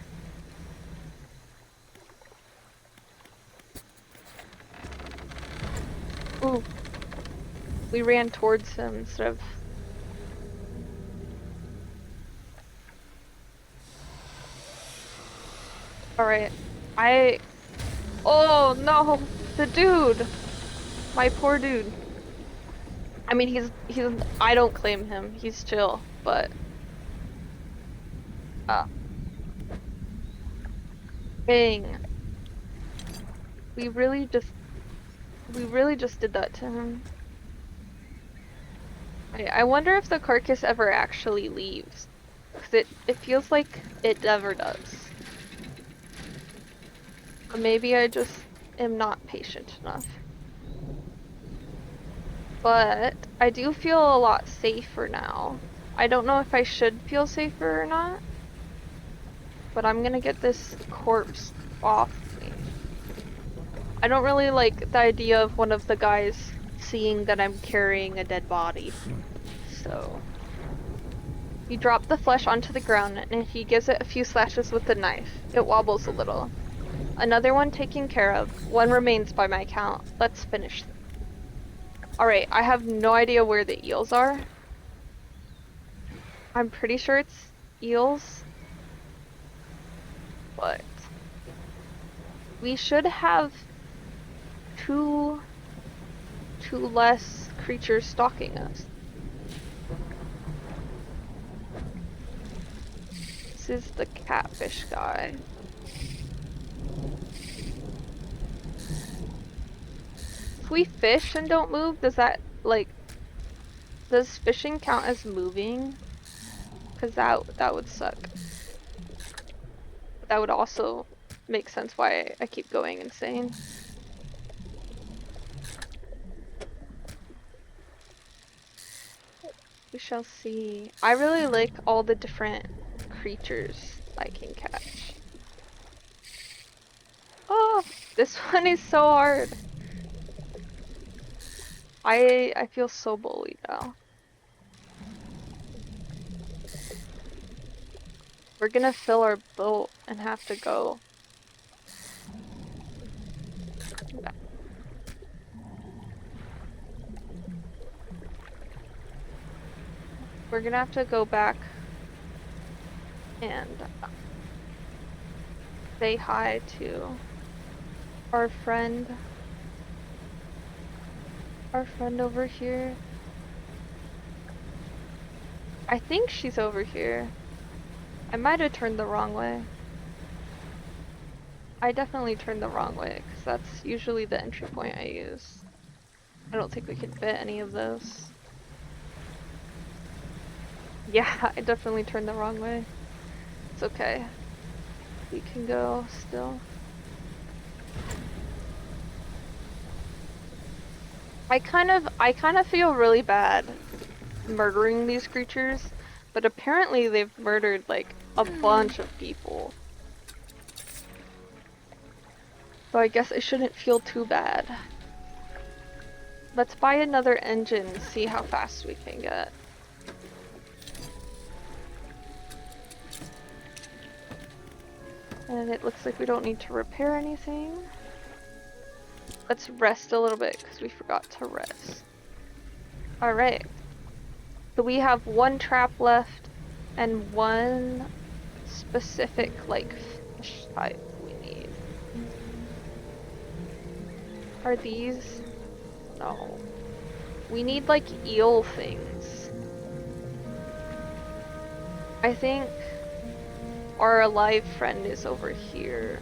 Ooh. We ran towards him instead of... Alright. Oh no! The dude! My poor dude. I mean, I don't claim him. He's chill, but... Dang. We really just did that to him. I wonder if the carcass ever actually leaves. Because it feels like it never does. Or maybe I just am not patient enough. But I do feel a lot safer now. I don't know if I should feel safer or not. But I'm gonna get this corpse off me. I don't really like the idea of one of the guys seeing that I'm carrying a dead body. So... you drop the flesh onto the ground and he gives it a few slashes with the knife. It wobbles a little. Another one taken care of. One remains by my count. Let's finish them. Alright, I have no idea where the eels are. I'm pretty sure it's eels. But... we should have two less creatures stalking us. This is the catfish guy. If we fish and don't move, does that, like, does fishing count as moving? Because that would suck. That would also make sense why I keep going insane. We shall see. I really like all the different creatures I can catch. Oh, this one is so hard. I feel so bullied now. We're gonna fill our boat and have to go. We're gonna have to go back and say hi to our friend over here. I think she's over here. I might have turned the wrong way. I definitely turned the wrong way, because that's usually the entry point I use. I don't think we can fit any of those. Yeah, I definitely turned the wrong way. It's okay. We can go still. I kind of feel really bad murdering these creatures, but apparently they've murdered like a bunch of people. So I guess I shouldn't feel too bad. Let's buy another engine and see how fast we can get. And it looks like we don't need to repair anything. Let's rest a little bit because we forgot to rest. Alright. So we have one trap left and one specific like fish type we need. Are these? No. We need like eel things. I think our alive friend is over here.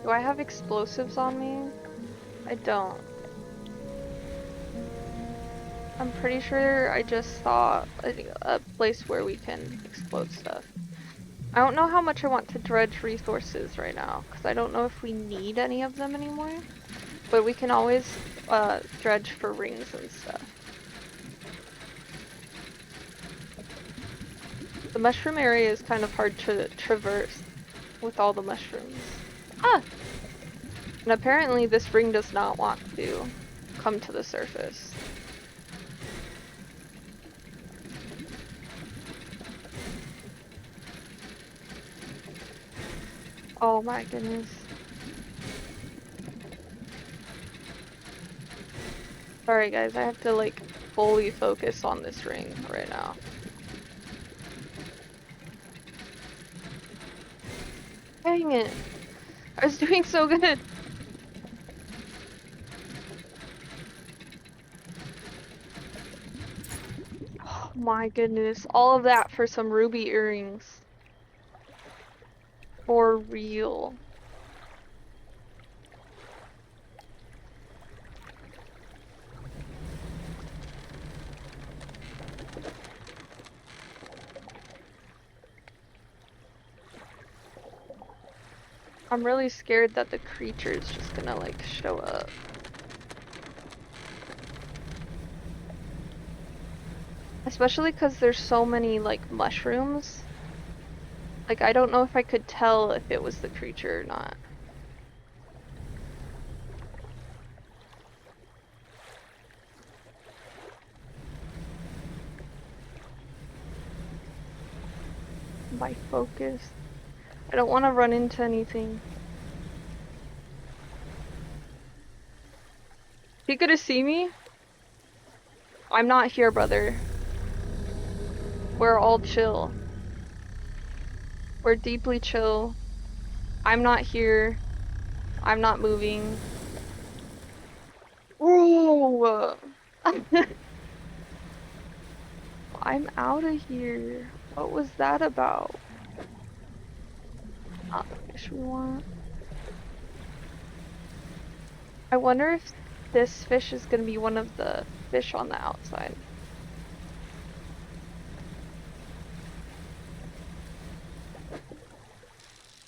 Do I have explosives on me? I don't. I'm pretty sure I just saw a place where we can explode stuff. I don't know how much I want to dredge resources right now, because I don't know if we need any of them anymore. But we can always dredge for rings and stuff. The mushroom area is kind of hard to traverse with all the mushrooms. Ah! And apparently this ring does not want to come to the surface. Oh my goodness. Sorry guys, I have to like fully focus on this ring right now. Dang it. I was doing so good. Oh my goodness. All of that for some ruby earrings. For real. I'm really scared that the creature is just gonna like show up. Especially because there's so many like mushrooms. Like I don't know if I could tell if it was the creature or not. My focus. I don't want to run into anything. You gonna see me? I'm not here, brother. We're all chill. We're deeply chill. I'm not here. I'm not moving. Whoa! I'm out of here. What was that about? Not the fish we want. I wonder if this fish is gonna be one of the fish on the outside.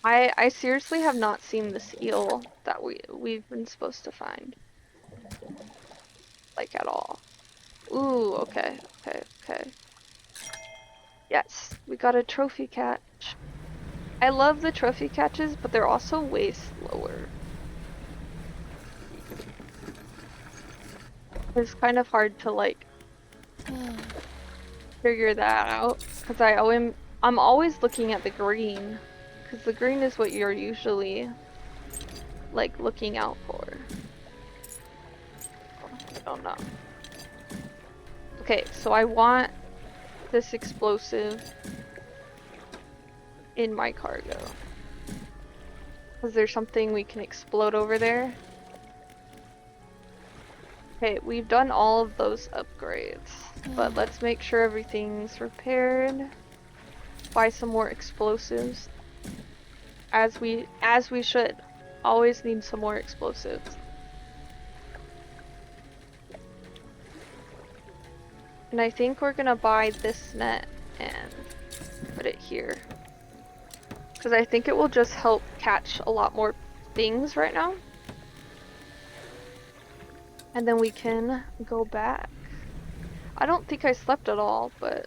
I seriously have not seen this eel that we've been supposed to find. Like at all. Ooh, okay, okay. Yes, we got a trophy catch. I love the trophy catches, but they're also way slower. It's kind of hard to like figure that out because I'm always looking at the green because the green is what you're usually like looking out for. I don't know. Okay, so I want this explosive in my cargo. Is there something we can explode over there? Okay, we've done all of those upgrades, but let's make sure everything's repaired. Buy some more explosives. As we should. Always need some more explosives. And I think we're gonna buy this net and put it here. Because I think it will just help catch a lot more things right now. And then we can go back. I don't think I slept at all, but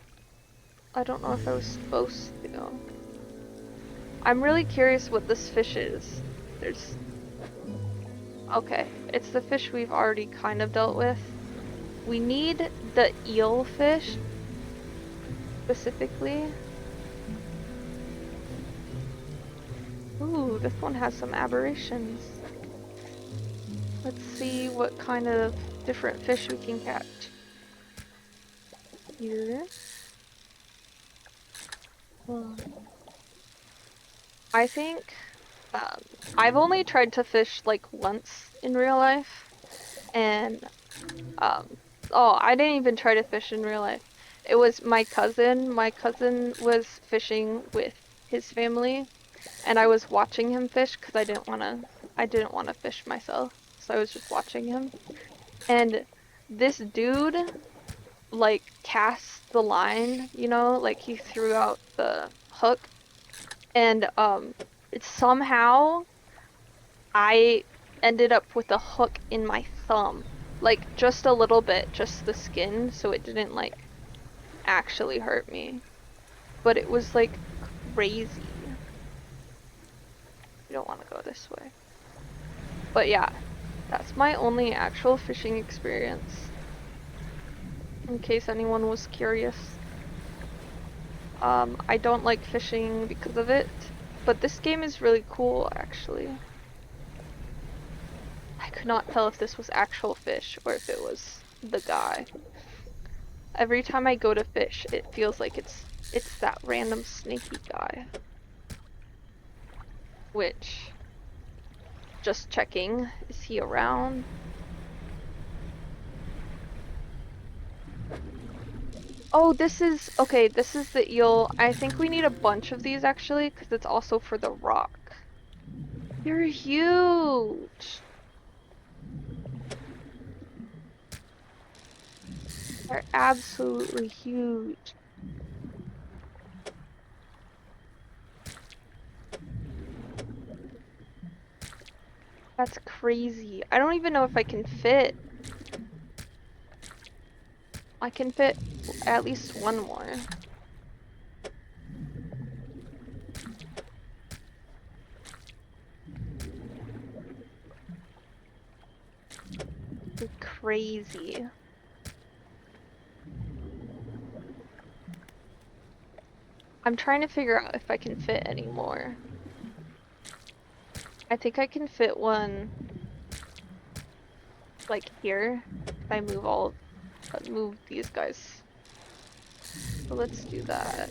I don't know if I was supposed to. I'm really curious what this fish is. Okay, it's the fish we've already kind of dealt with. We need the eel fish, specifically. Ooh, this one has some aberrations. Let's see what kind of different fish we can catch. Here. I think I've only tried to fish like once in real life, and oh, I didn't even try to fish in real life. It was my cousin. My cousin was fishing with his family, and I was watching him fish because I didn't want to fish myself, so I was just watching him. And this dude like cast the line, you know, like he threw out the hook, and it's somehow I ended up with a hook in my thumb, like just a little bit, just the skin, so it didn't like actually hurt me, but it was like crazy. You don't want to go this way. But yeah, that's my only actual fishing experience, in case anyone was curious. I don't like fishing because of it, but this game is really cool, actually. I could not tell if this was actual fish or if it was the guy. Every time I go to fish, it feels like it's that random snaky guy. Which, just checking, is he around? Oh, this is the eel. I think we need a bunch of these actually, because it's also for the rock. They're huge! They're absolutely huge. That's crazy. I don't even know if I can fit. I can fit at least one more. It's crazy. I'm trying to figure out if I can fit any more. I think I can fit one like here. If I move these guys. So let's do that.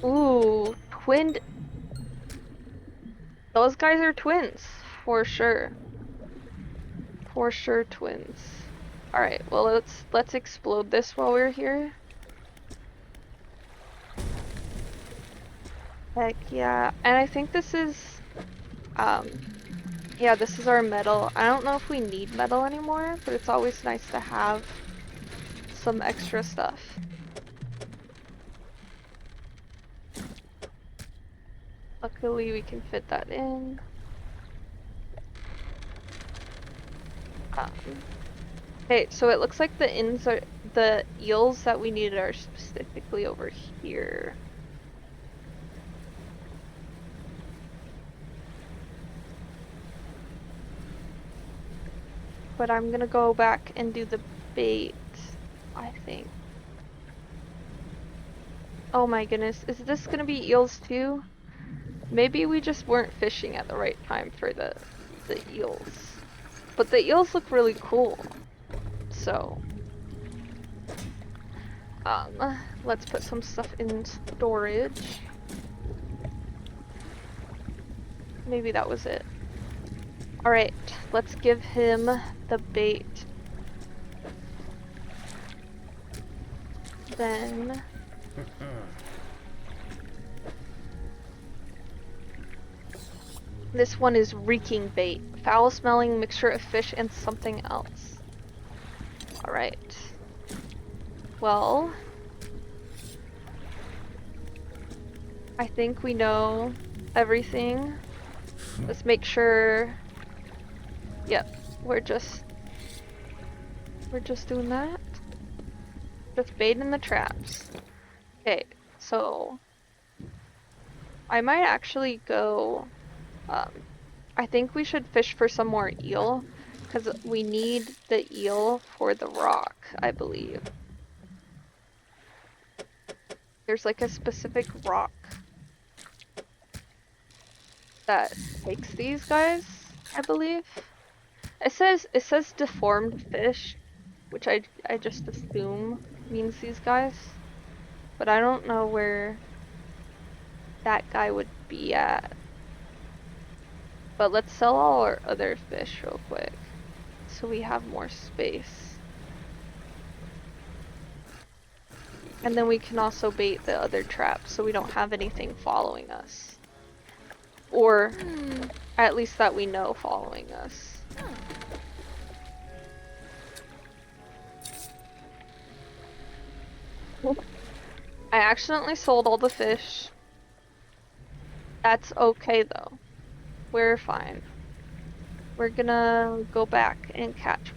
Ooh, twinned. Those guys are twins, for sure. For sure, twins. All right, well let's explode this while we're here. Heck yeah, and I think this is, yeah, this is our metal. I don't know if we need metal anymore, but it's always nice to have some extra stuff. Luckily, we can fit that in. Okay, so it looks like the eels that we needed are specifically over here. But I'm gonna go back and do the bait, I think. Oh my goodness, is this gonna be eels too? Maybe we just weren't fishing at the right time for the eels. But the eels look really cool. So, let's put some stuff in storage. Maybe that was it. Alright, let's give him the bait. then this one is reeking bait. Foul-smelling mixture of fish and something else. Alright. Well, I think we know everything. Let's make sure. Yep, we're just doing that. Just baiting the traps. Okay, so I might actually go. I think we should fish for some more eel, because we need the eel for the rock, I believe. There's like a specific rock that takes these guys, I believe. It says deformed fish, which I just assume means these guys. But I don't know where that guy would be at. But let's sell all our other fish real quick, so we have more space. And then we can also bait the other traps, so we don't have anything following us. Or at least that we know following us. I accidentally sold all the fish. That's okay though. We're fine. We're gonna go back and catch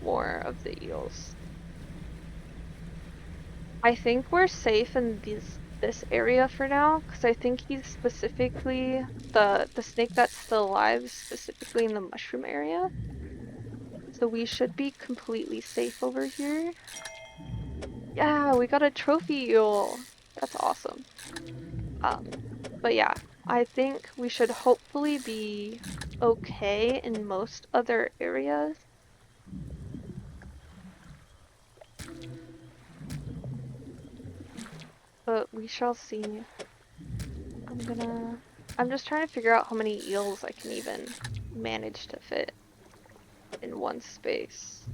more of the eels. I think we're safe in this area for now, because I think he's specifically the snake that's still alive is specifically in the mushroom area. So we should be completely safe over here. Yeah, we got a trophy eel. That's awesome. But yeah, I think we should hopefully be okay in most other areas. But we shall see. I'm just trying to figure out how many eels I can even manage to fit in one space.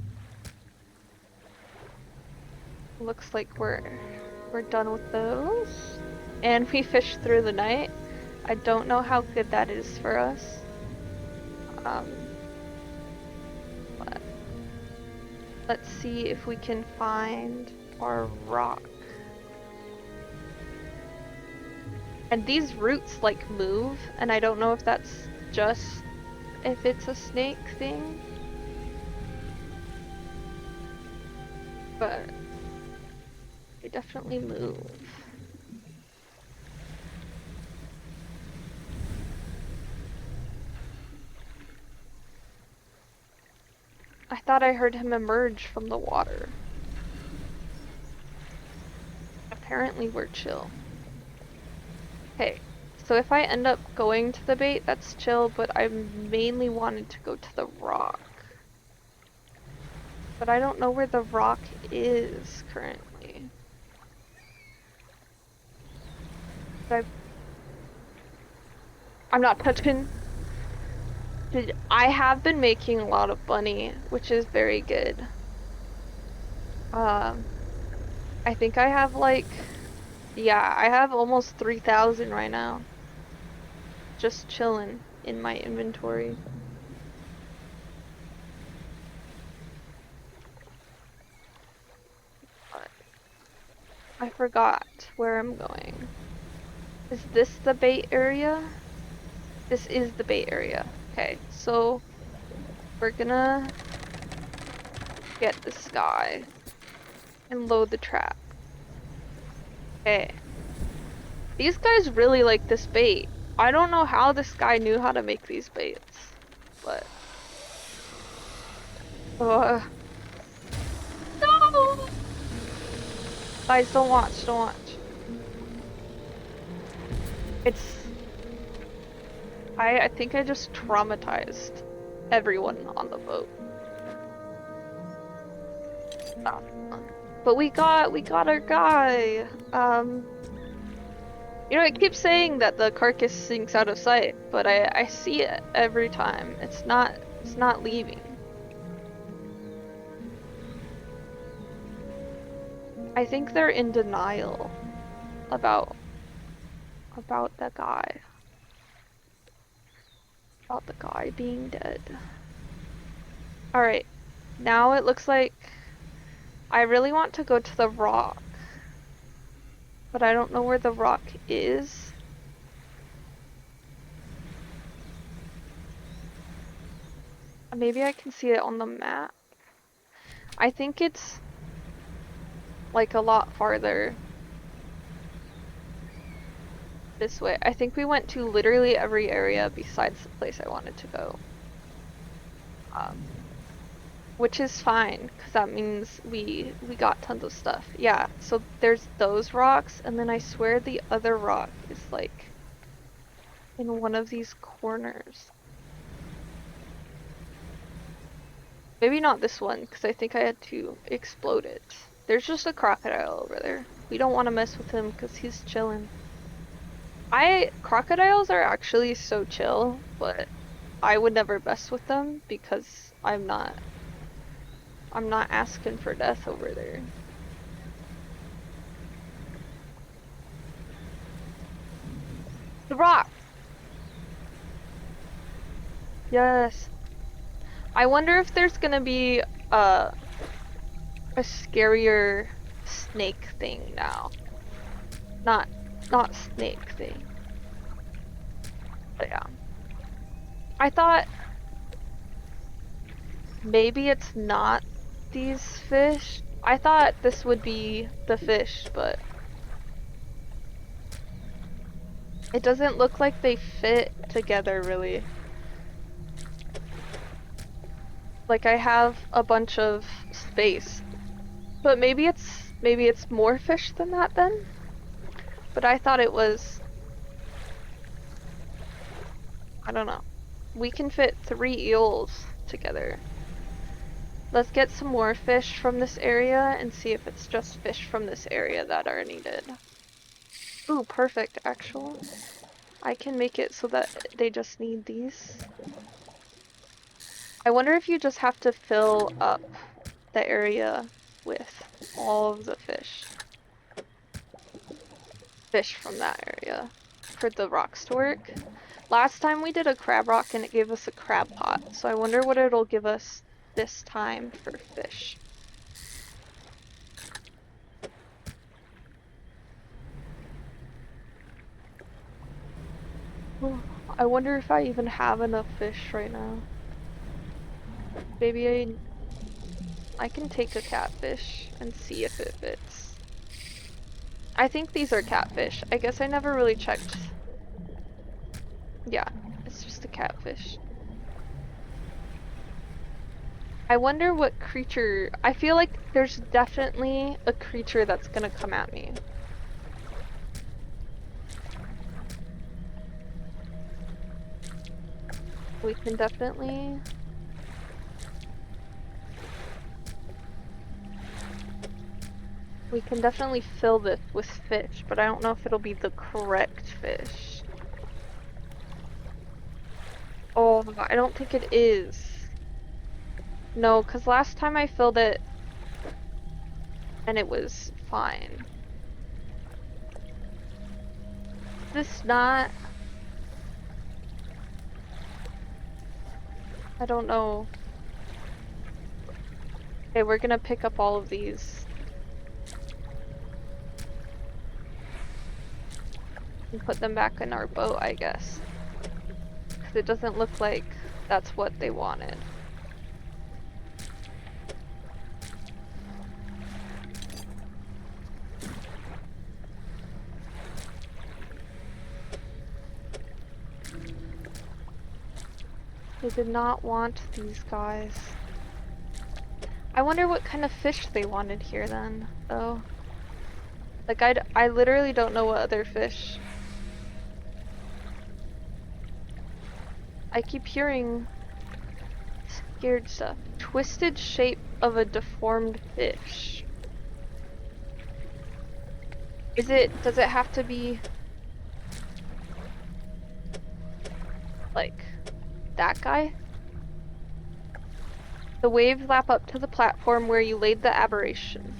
Looks like we're done with those. And we fished through the night. I don't know how good that is for us. But let's see if we can find our rock. And these roots like move, and I don't know if that's just if it's a snake thing. But they definitely move. I thought I heard him emerge from the water. Apparently we're chill. Okay, so if I end up going to the bait, that's chill, but I mainly wanted to go to the rock. But I don't know where the rock is currently. I'm not touching. I have been making a lot of money, which is very good. I think I have like, yeah, I have almost 3,000 right now. Just chilling in my inventory. But I forgot where I'm going. Is this the bait area? This is the bait area. Okay, so we're gonna get this guy and load the trap. Okay. These guys really like this bait. I don't know how this guy knew how to make these baits, but no! Guys, don't watch, don't watch. I think I just traumatized everyone on the boat. Stop. But we got our guy. You know, it keeps saying that the carcass sinks out of sight, but I see it every time. It's not leaving. I think they're in denial about the guy. About the guy being dead. Alright. Now it looks like I really want to go to the rock. But I don't know where the rock is. Maybe I can see it on the map. I think it's like a lot farther this way. I think we went to literally every area besides the place I wanted to go. Which is fine, because that means we got tons of stuff. Yeah, so there's those rocks, and then I swear the other rock is like in one of these corners. Maybe not this one, because I think I had to explode it. There's just a crocodile over there. We don't want to mess with him because he's chilling. Crocodiles are actually so chill, but I would never mess with them because I'm not asking for death over there. The rock! Yes. I wonder if there's gonna be a scarier snake thing now. Not snake thing. But yeah. I thought maybe it's not these fish. I thought this would be the fish, but it doesn't look like they fit together really. Like I have a bunch of space. But maybe it's more fish than that then? But I thought it was, I don't know. We can fit 3 eels together. Let's get some more fish from this area and see if it's just fish from this area that are needed. Ooh, perfect, actually. I can make it so that they just need these. I wonder if you just have to fill up the area with all of the fish. Fish from that area for the rocks to work. Last time we did a crab rock and it gave us a crab pot, so I wonder what it'll give us this time for fish. I wonder if I even have enough fish right now. Maybe I can take a catfish and see if it fits. I think these are catfish. I guess I never really checked. Yeah, it's just a catfish. I wonder what creature. I feel like there's definitely a creature that's gonna come at me. We can definitely. We can definitely fill this with fish, but I don't know if it'll be the correct fish. Oh, I don't think it is. No, because last time I filled it and it was fine. Is this not? I don't know. Okay, we're gonna pick up all of these. And put them back in our boat, I guess. Because it doesn't look like that's what they wanted. They did not want these guys. I wonder what kind of fish they wanted here then, though. Like, I literally don't know what other fish. I keep hearing scared stuff. Twisted shape of a deformed fish. Does it have to be like that guy? The waves lap up to the platform where you laid the aberration.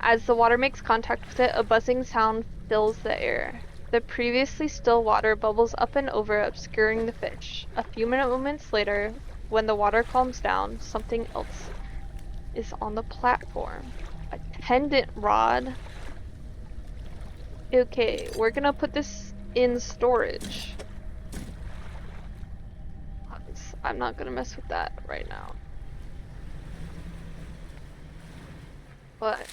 As the water makes contact with it, a buzzing sound fills the air. The previously still water bubbles up and over, obscuring the fish. A few moments later, when the water calms down, something else is on the platform. A pendant rod. Okay, we're gonna put this in storage. I'm not gonna mess with that right now. But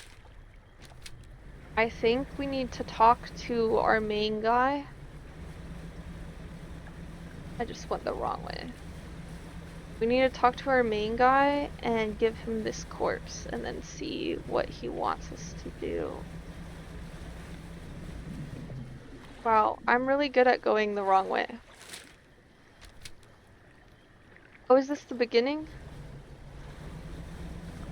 I think we need to talk to our main guy. I just went the wrong way. We need to talk to our main guy and give him this corpse and then see what he wants us to do. Wow, I'm really good at going the wrong way. Oh, is this the beginning?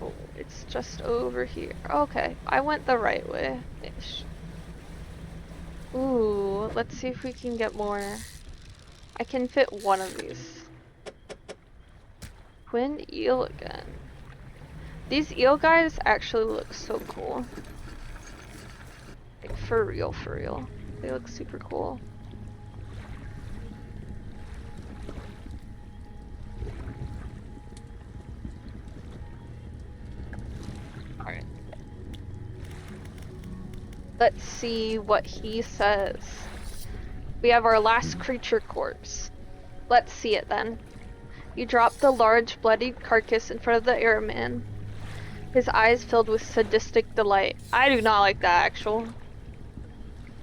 Oh, it's just over here. Okay, I went the right way-ish. Ooh, let's see if we can get more. I can fit one of these. Twin eel again. These eel guys actually look so cool. Like, for real, for real. They look super cool. Alright. Let's see what he says. We have our last creature corpse. Let's see it then. You drop the large, bloodied carcass in front of the airman. His eyes filled with sadistic delight. I do not like that, actual.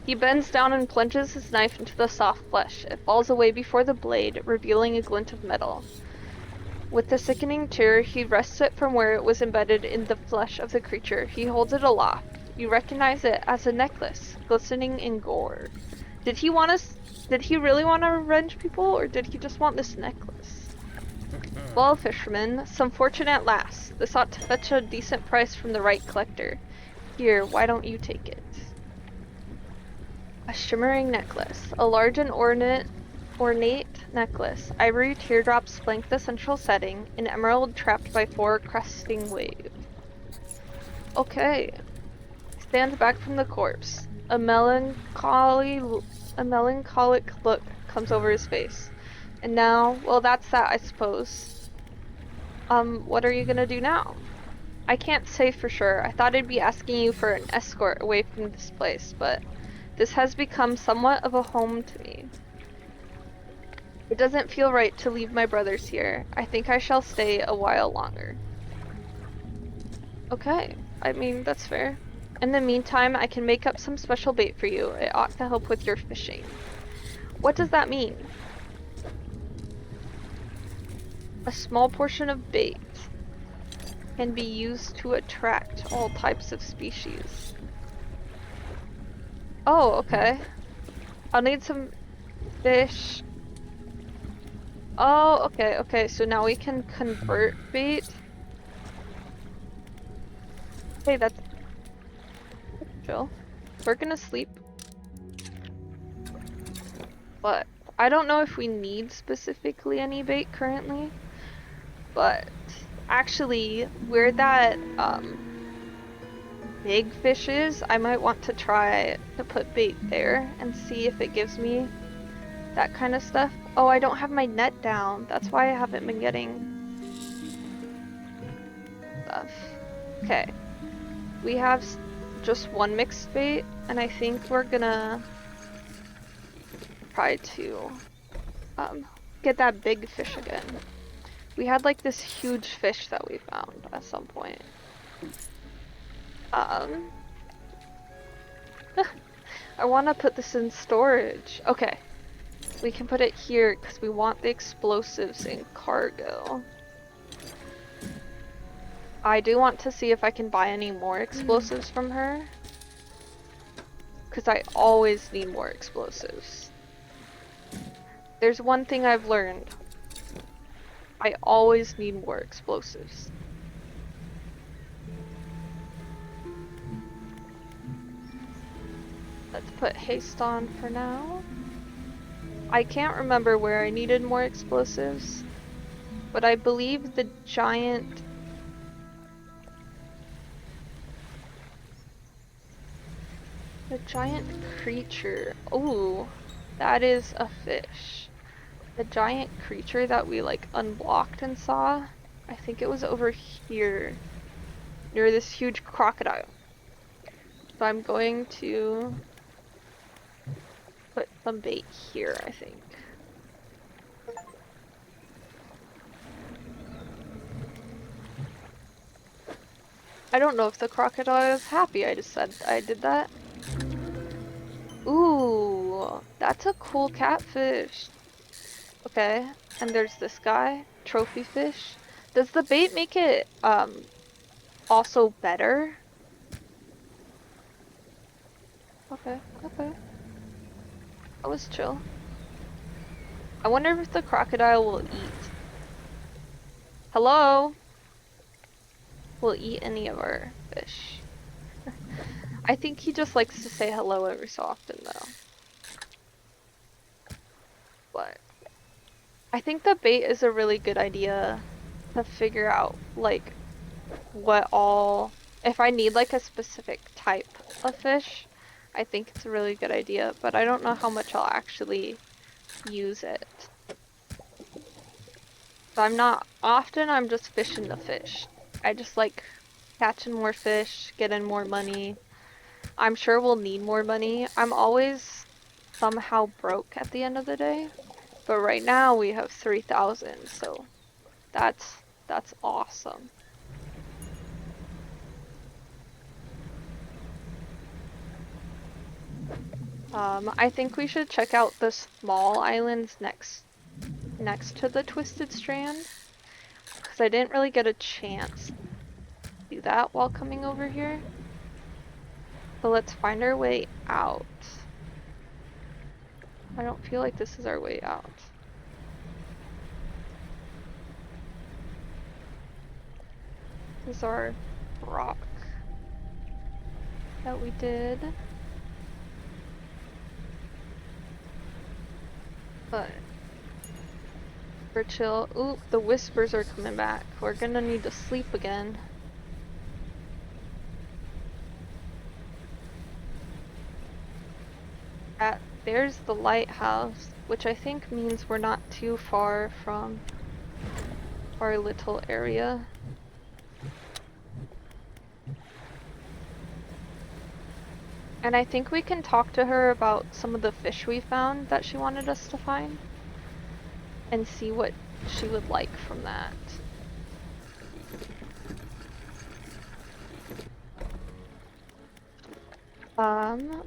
He bends down and plunges his knife into the soft flesh. It falls away before the blade, revealing a glint of metal. With a sickening terror, he wrests it from where it was embedded in the flesh of the creature. He holds it aloft. You recognize it as a necklace, glistening in gore. Did he really want to revenge people, or did he just want this necklace? Well, fisherman, some fortune at last. This ought to fetch a decent price from the right collector. Here, why don't you take it? A shimmering necklace. A large and ornate necklace. Ivory teardrops flank the central setting, an emerald trapped by 4 cresting waves. Okay. Stands back from the corpse. A melancholic look comes over his face. And now, well, that's that, I suppose. What are you gonna do now? I can't say for sure. I thought I'd be asking you for an escort away from this place, but this has become somewhat of a home to me. It doesn't feel right to leave my brothers here. I think I shall stay a while longer. Okay, I mean, that's fair. In the meantime, I can make up some special bait for you. It ought to help with your fishing. What does that mean? A small portion of bait can be used to attract all types of species. Oh, okay. I'll need some fish. Oh, okay, so now we can convert bait. Hey, that's chill. We're gonna sleep. But I don't know if we need specifically any bait currently. But actually, where that big fish is, I might want to try to put bait there and see if it gives me that kind of stuff. Oh, I don't have my net down. That's why I haven't been getting stuff. Okay. We have just one mixed bait, and I think we're gonna try to get that big fish again. We had like this huge fish that we found at some point. I want to put this in storage. Okay. We can put it here because we want the explosives in cargo. I do want to see if I can buy any more explosives from her. Because I always need more explosives. There's one thing I've learned. I always need more explosives. Let's put haste on for now. I can't remember where I needed more explosives, but I believe the giant Giant creature. Ooh, that is a fish. The giant creature that we like unblocked and saw, I think it was over here near this huge crocodile. So I'm going to put some bait here, I think. I don't know if the crocodile is happy I just said I did that. Ooh, that's a cool catfish. Okay, and there's this guy, trophy fish. Does the bait make it also better? Okay, okay. That was chill. I wonder if the crocodile will eat. Hello? Will eat any of our fish. I think he just likes to say hello every so often though. But I think the bait is a really good idea to figure out like what all, if I need like a specific type of fish, I think it's a really good idea, but I don't know how much I'll actually use it. So I'm just fishing the fish. I just like catching more fish, getting more money. I'm sure we'll need more money. I'm always somehow broke at the end of the day, but right now we have 3,000, so that's awesome. I think we should check out the small islands next to the Twisted Strand, because I didn't really get a chance to do that while coming over here. So let's find our way out. I don't feel like this is our way out. This is our rock that we did. But we're chill. Ooh, the whispers are coming back. We're gonna need to sleep again. There's the lighthouse, which I think means we're not too far from our little area. And I think we can talk to her about some of the fish we found that she wanted us to find and see what she would like from that.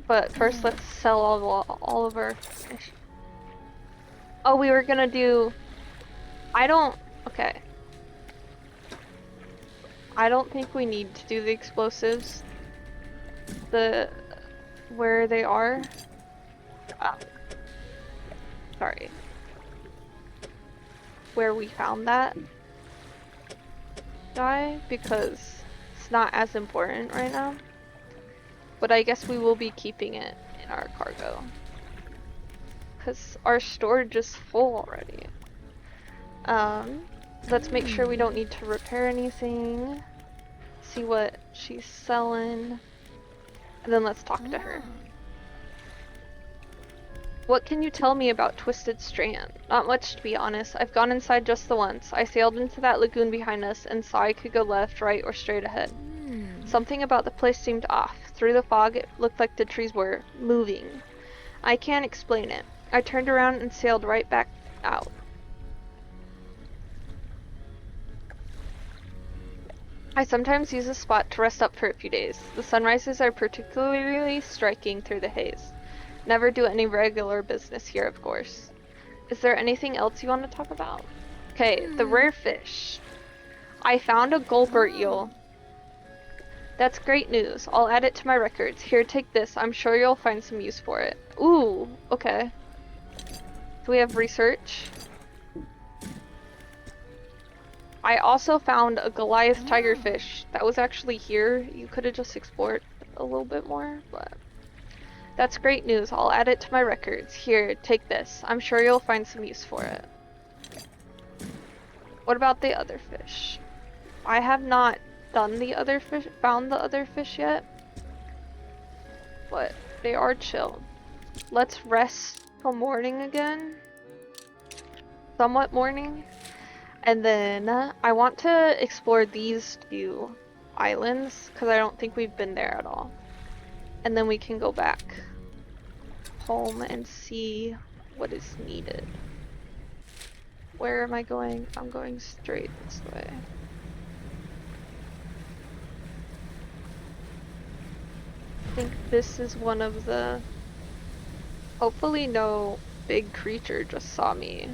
But first let's sell all of our fish. Oh, we were gonna do... Okay. I don't think we need to do the explosives. Where they are. Sorry. Where we found that guy, because it's not as important right now. But I guess we will be keeping it in our cargo. Because our storage is full already. Let's make sure we don't need to repair anything. See what she's selling. And then let's talk to her. What can you tell me about Twisted Strand? Not much, to be honest. I've gone inside just the once. I sailed into that lagoon behind us and saw I could go left, right, or straight ahead. Something about the place seemed off. Through the fog, it looked like the trees were moving. I can't explain it. I turned around and sailed right back out. I sometimes use this spot to rest up for a few days. The sunrises are particularly striking through the haze. Never do any regular business here, of course. Is there anything else you want to talk about? Okay, the rare fish. I found a gulper eel. That's great news. I'll add it to my records. Here, take this. I'm sure you'll find some use for it. Ooh, okay. Do we have research? I also found a Goliath tigerfish that was actually here. You could have just explored a little bit more, but that's great news. I'll add it to my records. Here, take this. I'm sure you'll find some use for it. What about the other fish? I have not found the other fish yet, but They are chill. Let's rest till morning again. Somewhat morning. And then I want to explore these two islands because I don't think we've been there at all. And then we can go back home and see what is needed. Where am I going? I'm going straight this way. I think this is one of the... Hopefully no big creature just saw me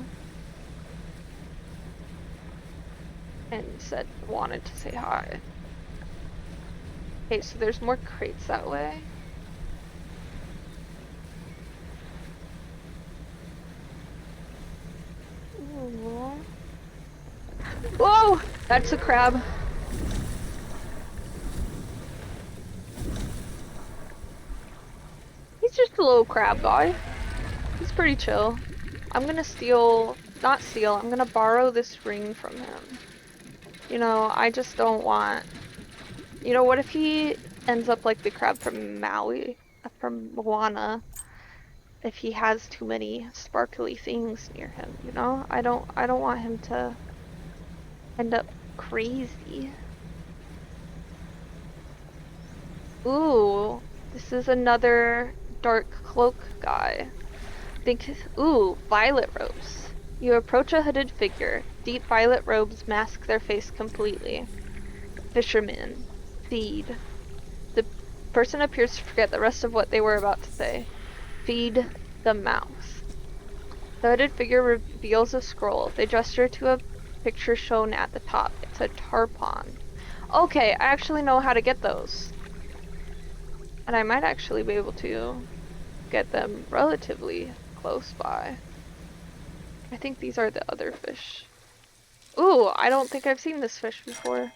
and wanted to say hi. Okay, so there's more crates that way. Ooh. Whoa! That's a crab. He's just a little crab guy. He's pretty chill. I'm gonna not steal, I'm gonna borrow this ring from him. You know, I just don't want... You know, what if he ends up like the crab from from Moana? If he has too many sparkly things near him, you know? I don't want him to end up crazy. Ooh, this is another dark cloak guy. Ooh, violet robes. You approach a hooded figure. Deep violet robes mask their face completely. Fisherman. Feed. The person appears to forget the rest of what they were about to say. Feed the mouse. The hooded figure reveals a scroll. They gesture to a picture shown at the top. It's a tarpon. Okay, I actually know how to get those. And I might actually be able to get them relatively close by. I think these are the other fish. Ooh, I don't think I've seen this fish before.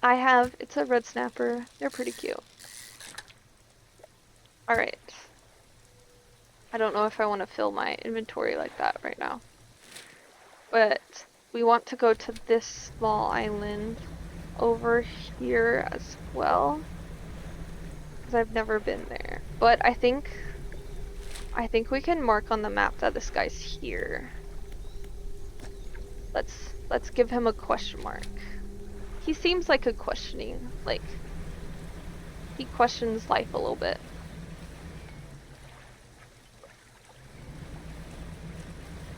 I have. It's a red snapper. They're pretty cute. Alright. I don't know if I want to fill my inventory like that right now. But we want to go to this small island over here as well. Because I've never been there. But I think we can mark on the map that this guy's here. Let's give him a question mark. He seems like a questioning, like, he questions life a little bit.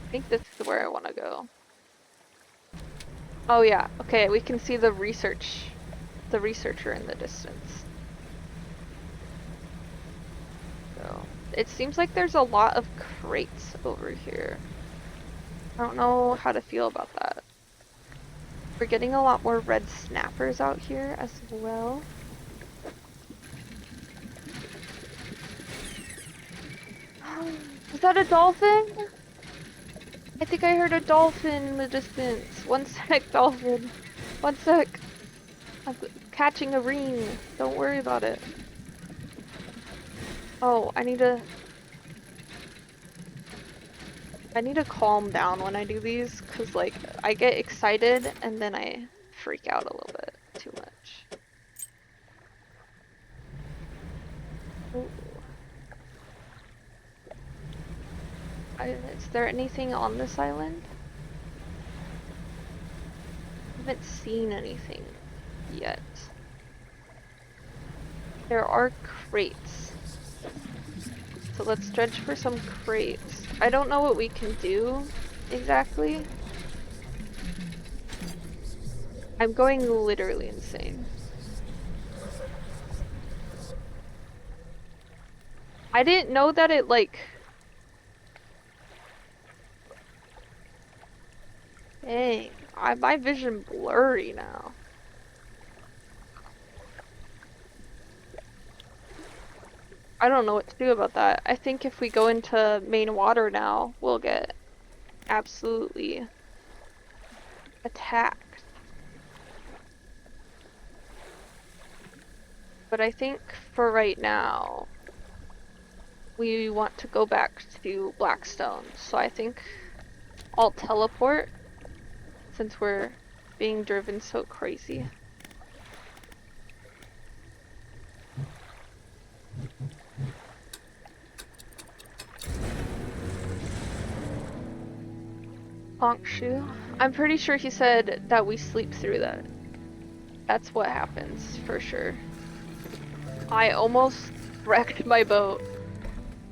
I think this is where I want to go. Oh yeah, okay, we can see the researcher in the distance. So, it seems like there's a lot of crates over here. I don't know how to feel about that. We're getting a lot more red snappers out here as well. Is that a dolphin? I think I heard a dolphin in the distance. One sec, dolphin. One sec. I'm catching a ring. Don't worry about it. Oh, I need to calm down when I do these, cause like I get excited and then I freak out a little bit too much. Ooh. Is there anything on this island? I haven't seen anything yet. There are crates. So let's dredge for some crates. I don't know what we can do exactly. I'm going literally insane. I didn't know that it like... Dang, my vision blurry now. I don't know what to do about that. I think if we go into main water now, we'll get absolutely attacked. But I think for right now, we want to go back to Blackstone. So I think I'll teleport since we're being driven so crazy. Conch shoe. I'm pretty sure he said that we sleep through that. That's what happens, for sure. I almost wrecked my boat,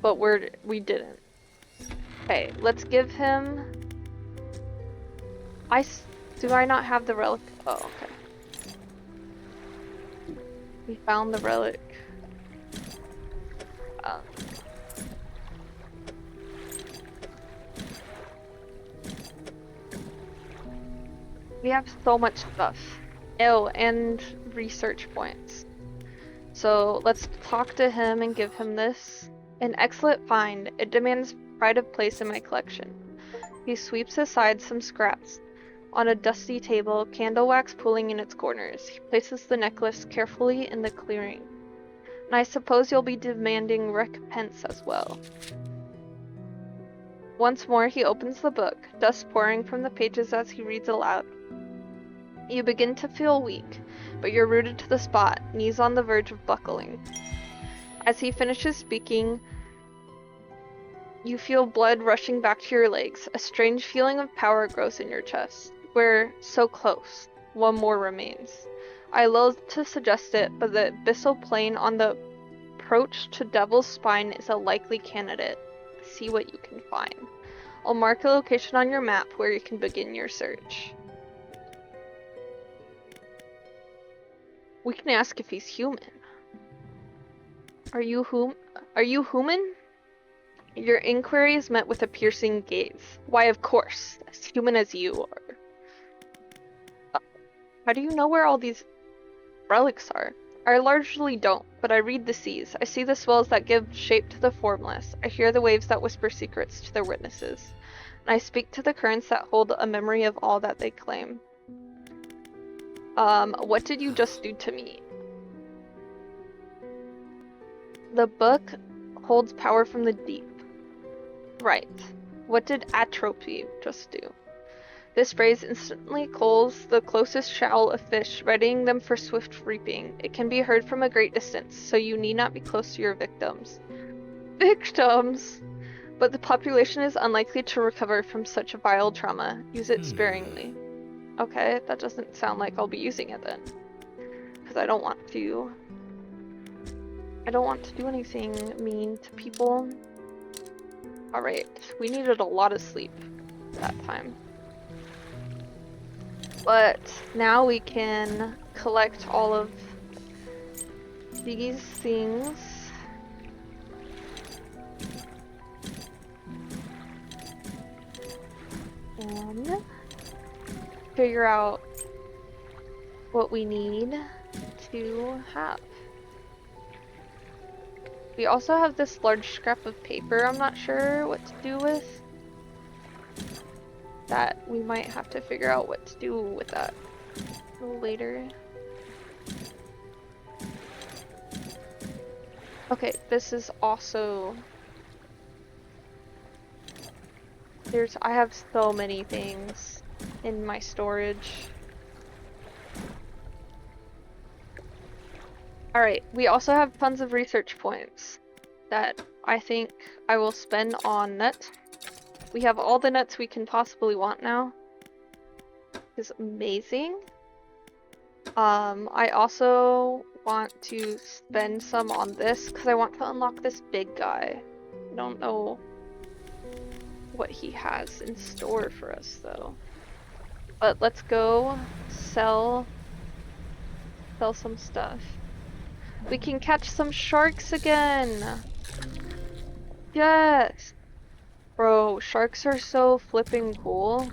but we didn't. Okay, let's give him... Do I not have the relic? Oh, okay. We found the relic. We have so much stuff. Oh, and research points. So let's talk to him and give him this. An excellent find. It demands pride of place in my collection. He sweeps aside some scraps. On a dusty table, candle wax pooling in its corners. He places the necklace carefully in the clearing. And I suppose you'll be demanding recompense as well. Once more he opens the book, dust pouring from the pages as he reads aloud. You begin to feel weak, but you're rooted to the spot, knees on the verge of buckling. As he finishes speaking, you feel blood rushing back to your legs. A strange feeling of power grows in your chest. We're so close. One more remains. I loathe to suggest it, but the abyssal plane on the approach to Devil's Spine is a likely candidate. See what you can find. I'll mark a location on your map where you can begin your search. We can ask if he's human. Are you human? Your inquiry is met with a piercing gaze. Why, of course, as human as you are. How do you know where all these relics are? I largely don't, but I read the seas. I see the swells that give shape to the formless. I hear the waves that whisper secrets to their witnesses. And I speak to the currents that hold a memory of all that they claim. What did you just do to me? The book holds power from the deep. Right. What did atrophy just do? This phrase instantly culls the closest shoal of fish, readying them for swift reaping. It can be heard from a great distance, so you need not be close to your victims. Victims! But the population is unlikely to recover from such a vile trauma. Use it sparingly. Okay, that doesn't sound like I'll be using it then. Because I don't want to do anything mean to people. Alright, we needed a lot of sleep that time. But now we can collect all of these things. And figure out what we need to have. We also have this large scrap of paper I'm not sure what to do with. That we might have to figure out what to do with that a little later. Okay, this is also... I have so many things in my storage. Alright, we also have tons of research points that I think I will spend on nuts. We have all the nuts we can possibly want now. It's amazing. I also want to spend some on this because I want to unlock this big guy. I don't know what he has in store for us though. But let's go sell some stuff. We can catch some sharks again! Yes! Bro, sharks are so flipping cool.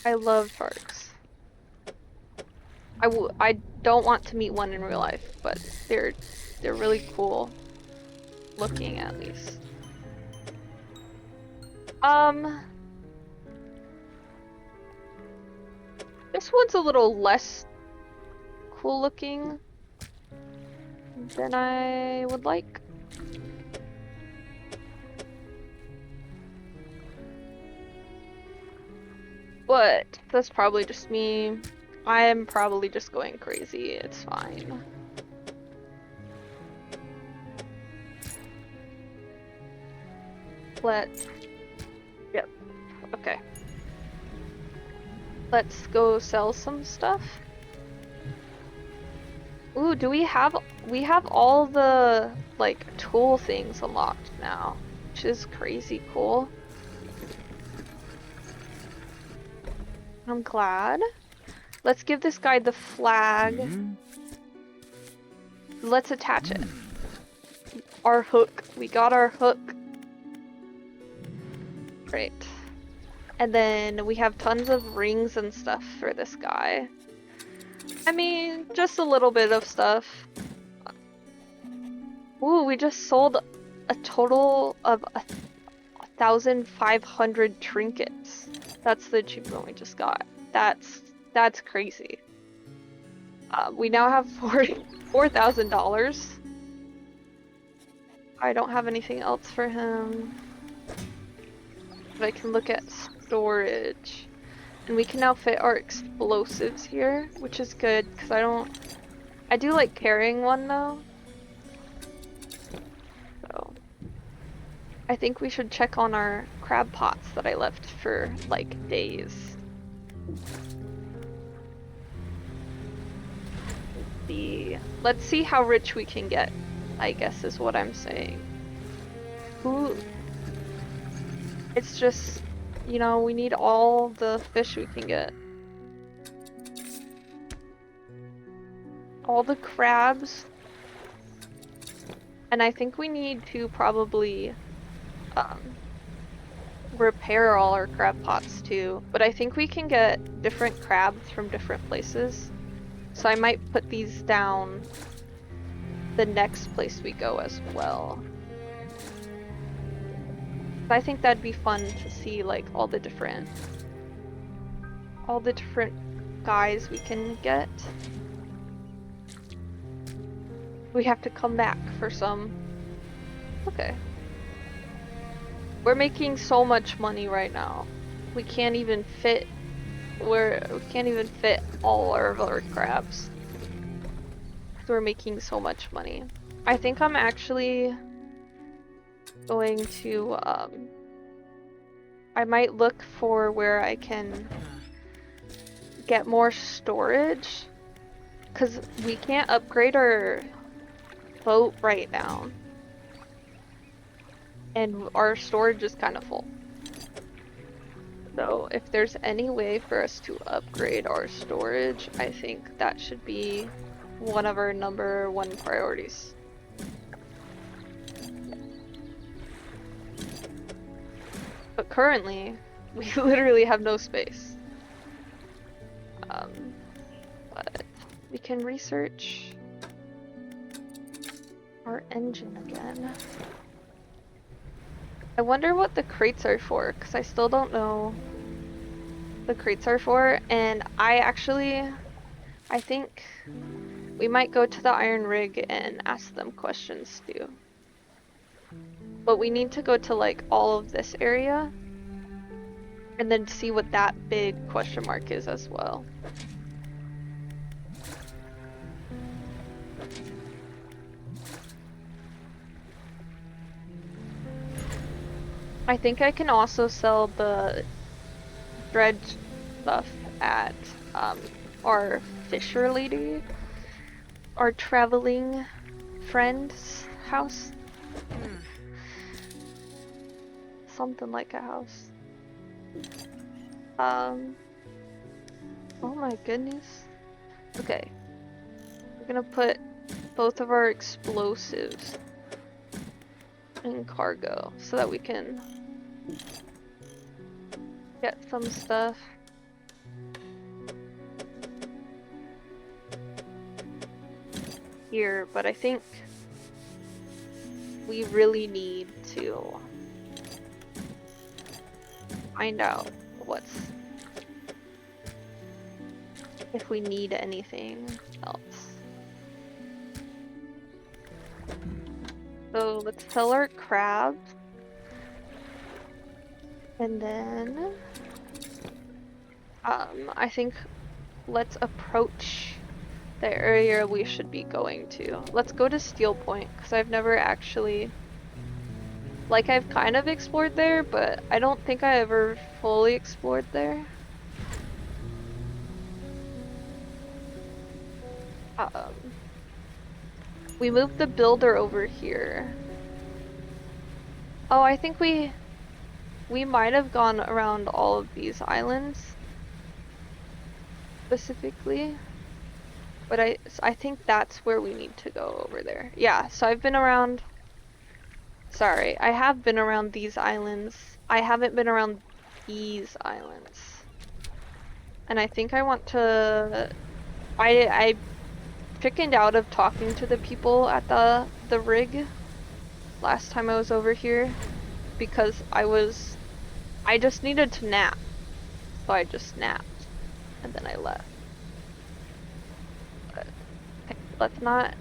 I love sharks. I don't want to meet one in real life, but they're really cool looking at least. This one's a little less cool looking than I would like. But that's probably just me. I'm probably just going crazy. It's fine. Let's Yep. Okay. Let's go sell some stuff. Ooh, do we have all the like tool things unlocked now, which is crazy cool. I'm glad. Let's give this guy the flag. Let's attach it. Our hook. We got our hook. Great. And then we have tons of rings and stuff for this guy. I mean, just a little bit of stuff. Ooh, we just sold a total of 1,500 trinkets. That's the achievement we just got. That's crazy. We now have $4,000. I don't have anything else for him. But I can look at storage. And we can now fit our explosives here, which is good, because I do like carrying one though. So I think we should check on our crab pots that I left for like days. Let's see how rich we can get, I guess is what I'm saying. Ooh. It's just, you know, we need all the fish we can get. All the crabs. And I think we need to probably repair all our crab pots too. But I think we can get different crabs from different places. So I might put these down the next place we go as well. I think that'd be fun to see like all the different guys we can get. We have to come back for some. Okay. We're making so much money right now. We can't even fit all of our crabs. We're making so much money. I think I'm actually going to I might look for where I can get more storage, because we can't upgrade our boat right now and our storage is kind of full. So if there's any way for us to upgrade our storage, I think that should be one of our #1 priorities. But currently, we literally have no space. But we can research our engine again. I wonder what the crates are for, because I still don't know the crates are for, and I think we might go to the iron rig and ask them questions too. But we need to go to like all of this area and then see what that big question mark is as well. I think I can also sell the dredge stuff at our fisher lady, our traveling friend's house. Something like a house. Oh my goodness. Okay. We're gonna put both of our explosives in cargo so that we can get some stuff. Here, but I think we really need to find out if we need anything else. So let's sell our crabs. And then I think let's approach the area we should be going to. Let's go to Steel Point, because I've never actually Like, I've kind of explored there, but I don't think I ever fully explored there. We moved the builder over here. Oh, I think we might have gone around all of these islands specifically, but I think that's where we need to go over there. Yeah, so I've been around. Sorry, I have been around these islands. I haven't been around these islands. And I think I want to. I chickened out of talking to the people at the rig last time I was over here because I just needed to nap. So I just napped and then I left. But let's not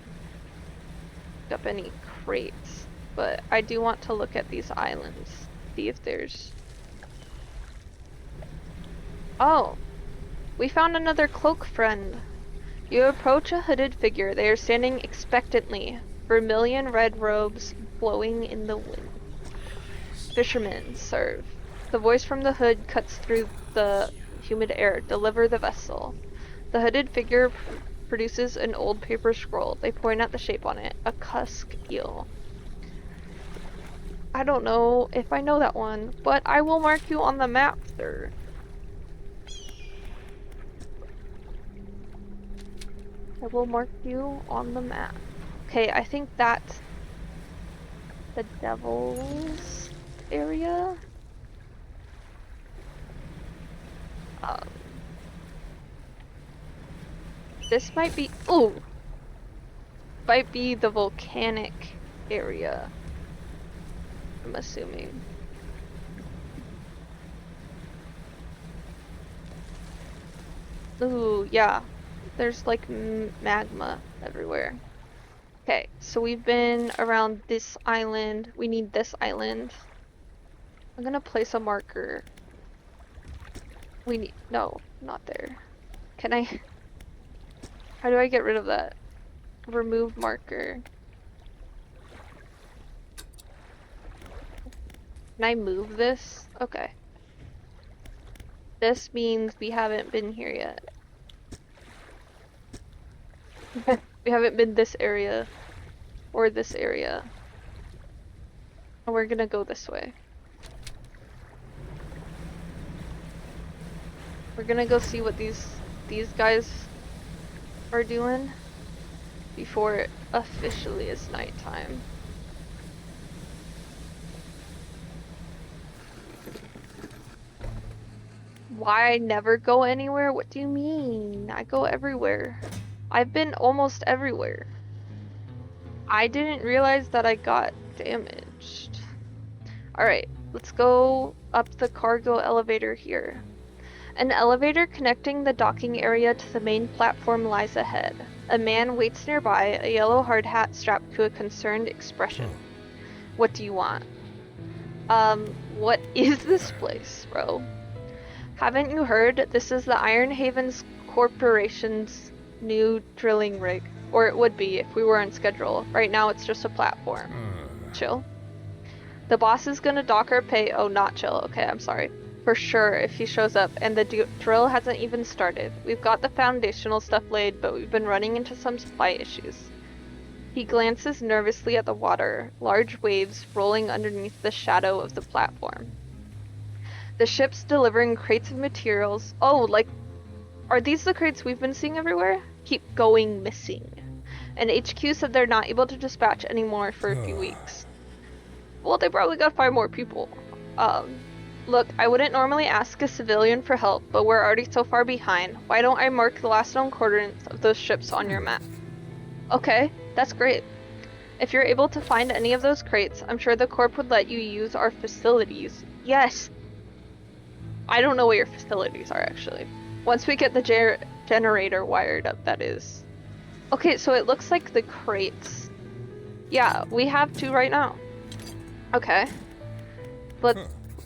pick up any crates, but I do want to look at these islands, see if there's. Oh, we found another cloak friend. You approach a hooded figure. They are standing expectantly, vermilion red robes blowing in the wind. Fishermen, serve. The voice from the hood cuts through the humid air. Deliver the vessel. The hooded figure produces an old paper scroll. They point at the shape on it. A cusk eel. I don't know if I know that one, but I will mark you on the map, sir. I will mark you on the map. Okay, I think that's the devil's area. This might be, ooh, might be the volcanic area, I'm assuming. Ooh, yeah, there's like magma everywhere. Okay, so we've been around this island. We need this island. I'm gonna place a marker. No, not there. Can I, how do I get rid of that? Remove marker. Can I move this? Okay. This means we haven't been here yet. We haven't been this area. Or this area. And we're gonna go this way. We're gonna go see what these guys are doing before it officially is nighttime. Why I never go anywhere? What do you mean? I go everywhere. I've been almost everywhere. I didn't realize that I got damaged. Alright, let's go up the cargo elevator here. An elevator connecting the docking area to the main platform lies ahead. A man waits nearby, a yellow hard hat strapped to a concerned expression. What do you want? What is this place, bro? Haven't you heard? This is the Iron Havens Corporation's new drilling rig. Or it would be if we were on schedule. Right now it's just a platform. Chill. The boss is gonna dock our pay. Oh, not chill. Okay, I'm sorry. For sure, if he shows up, and the drill hasn't even started. We've got the foundational stuff laid, but we've been running into some supply issues. He glances nervously at the water, large waves rolling underneath the shadow of the platform. The ship's delivering crates of materials. Oh, like, are these the crates we've been seeing everywhere? Keep going missing. And HQ said they're not able to dispatch anymore for a few weeks. Well, they probably gotta find more people. Look, I wouldn't normally ask a civilian for help, but we're already so far behind. Why don't I mark the last known coordinates of those ships on your map? Okay, that's great. If you're able to find any of those crates, I'm sure the Corp would let you use our facilities. Yes! I don't know what your facilities are, actually. Once we get the generator wired up, that is. Okay, so it looks like the crates. Yeah, we have two right now. Okay. But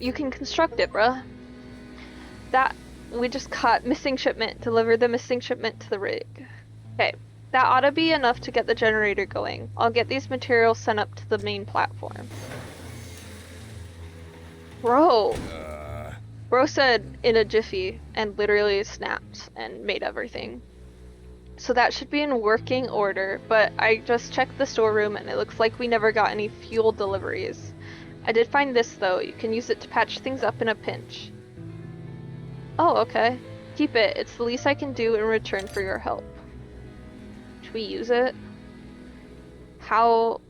you can construct it, bruh. That, we just caught missing shipment. Deliver the missing shipment to the rig. Okay, that ought to be enough to get the generator going. I'll get these materials sent up to the main platform. Bro. Bro said in a jiffy and literally snapped and made everything. So that should be in working order, but I just checked the storeroom and it looks like we never got any fuel deliveries. I did find this though. You can use it to patch things up in a pinch. Oh, okay. Keep it. It's the least I can do in return for your help. Should we use it? How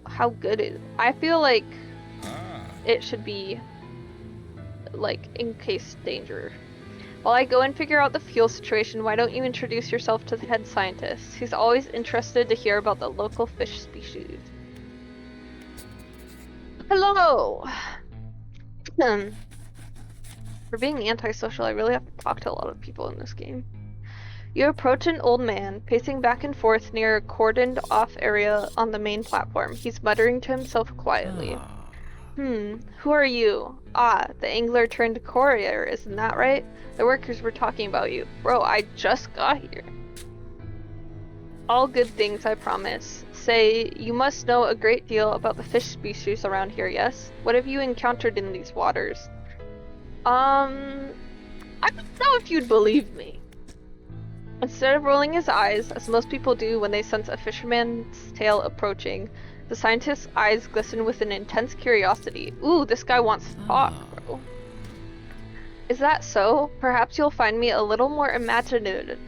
good is it? I feel like it should be like in case danger. While I go and figure out the fuel situation, why don't you introduce yourself to the head scientist? He's always interested to hear about the local fish species. Hello! For being antisocial, I really have to talk to a lot of people in this game. You approach an old man, pacing back and forth near a cordoned-off area on the main platform. He's muttering to himself quietly. Who are you? Ah, the angler turned courier, isn't that right? The workers were talking about you. Bro, I just got here. All good things, I promise. Say, you must know a great deal about the fish species around here, yes? What have you encountered in these waters? I don't know if you'd believe me. Instead of rolling his eyes, as most people do when they sense a fisherman's tale approaching, the scientist's eyes glisten with an intense curiosity. Ooh, this guy wants to talk, bro. Is that so? Perhaps you'll find me a little more imaginative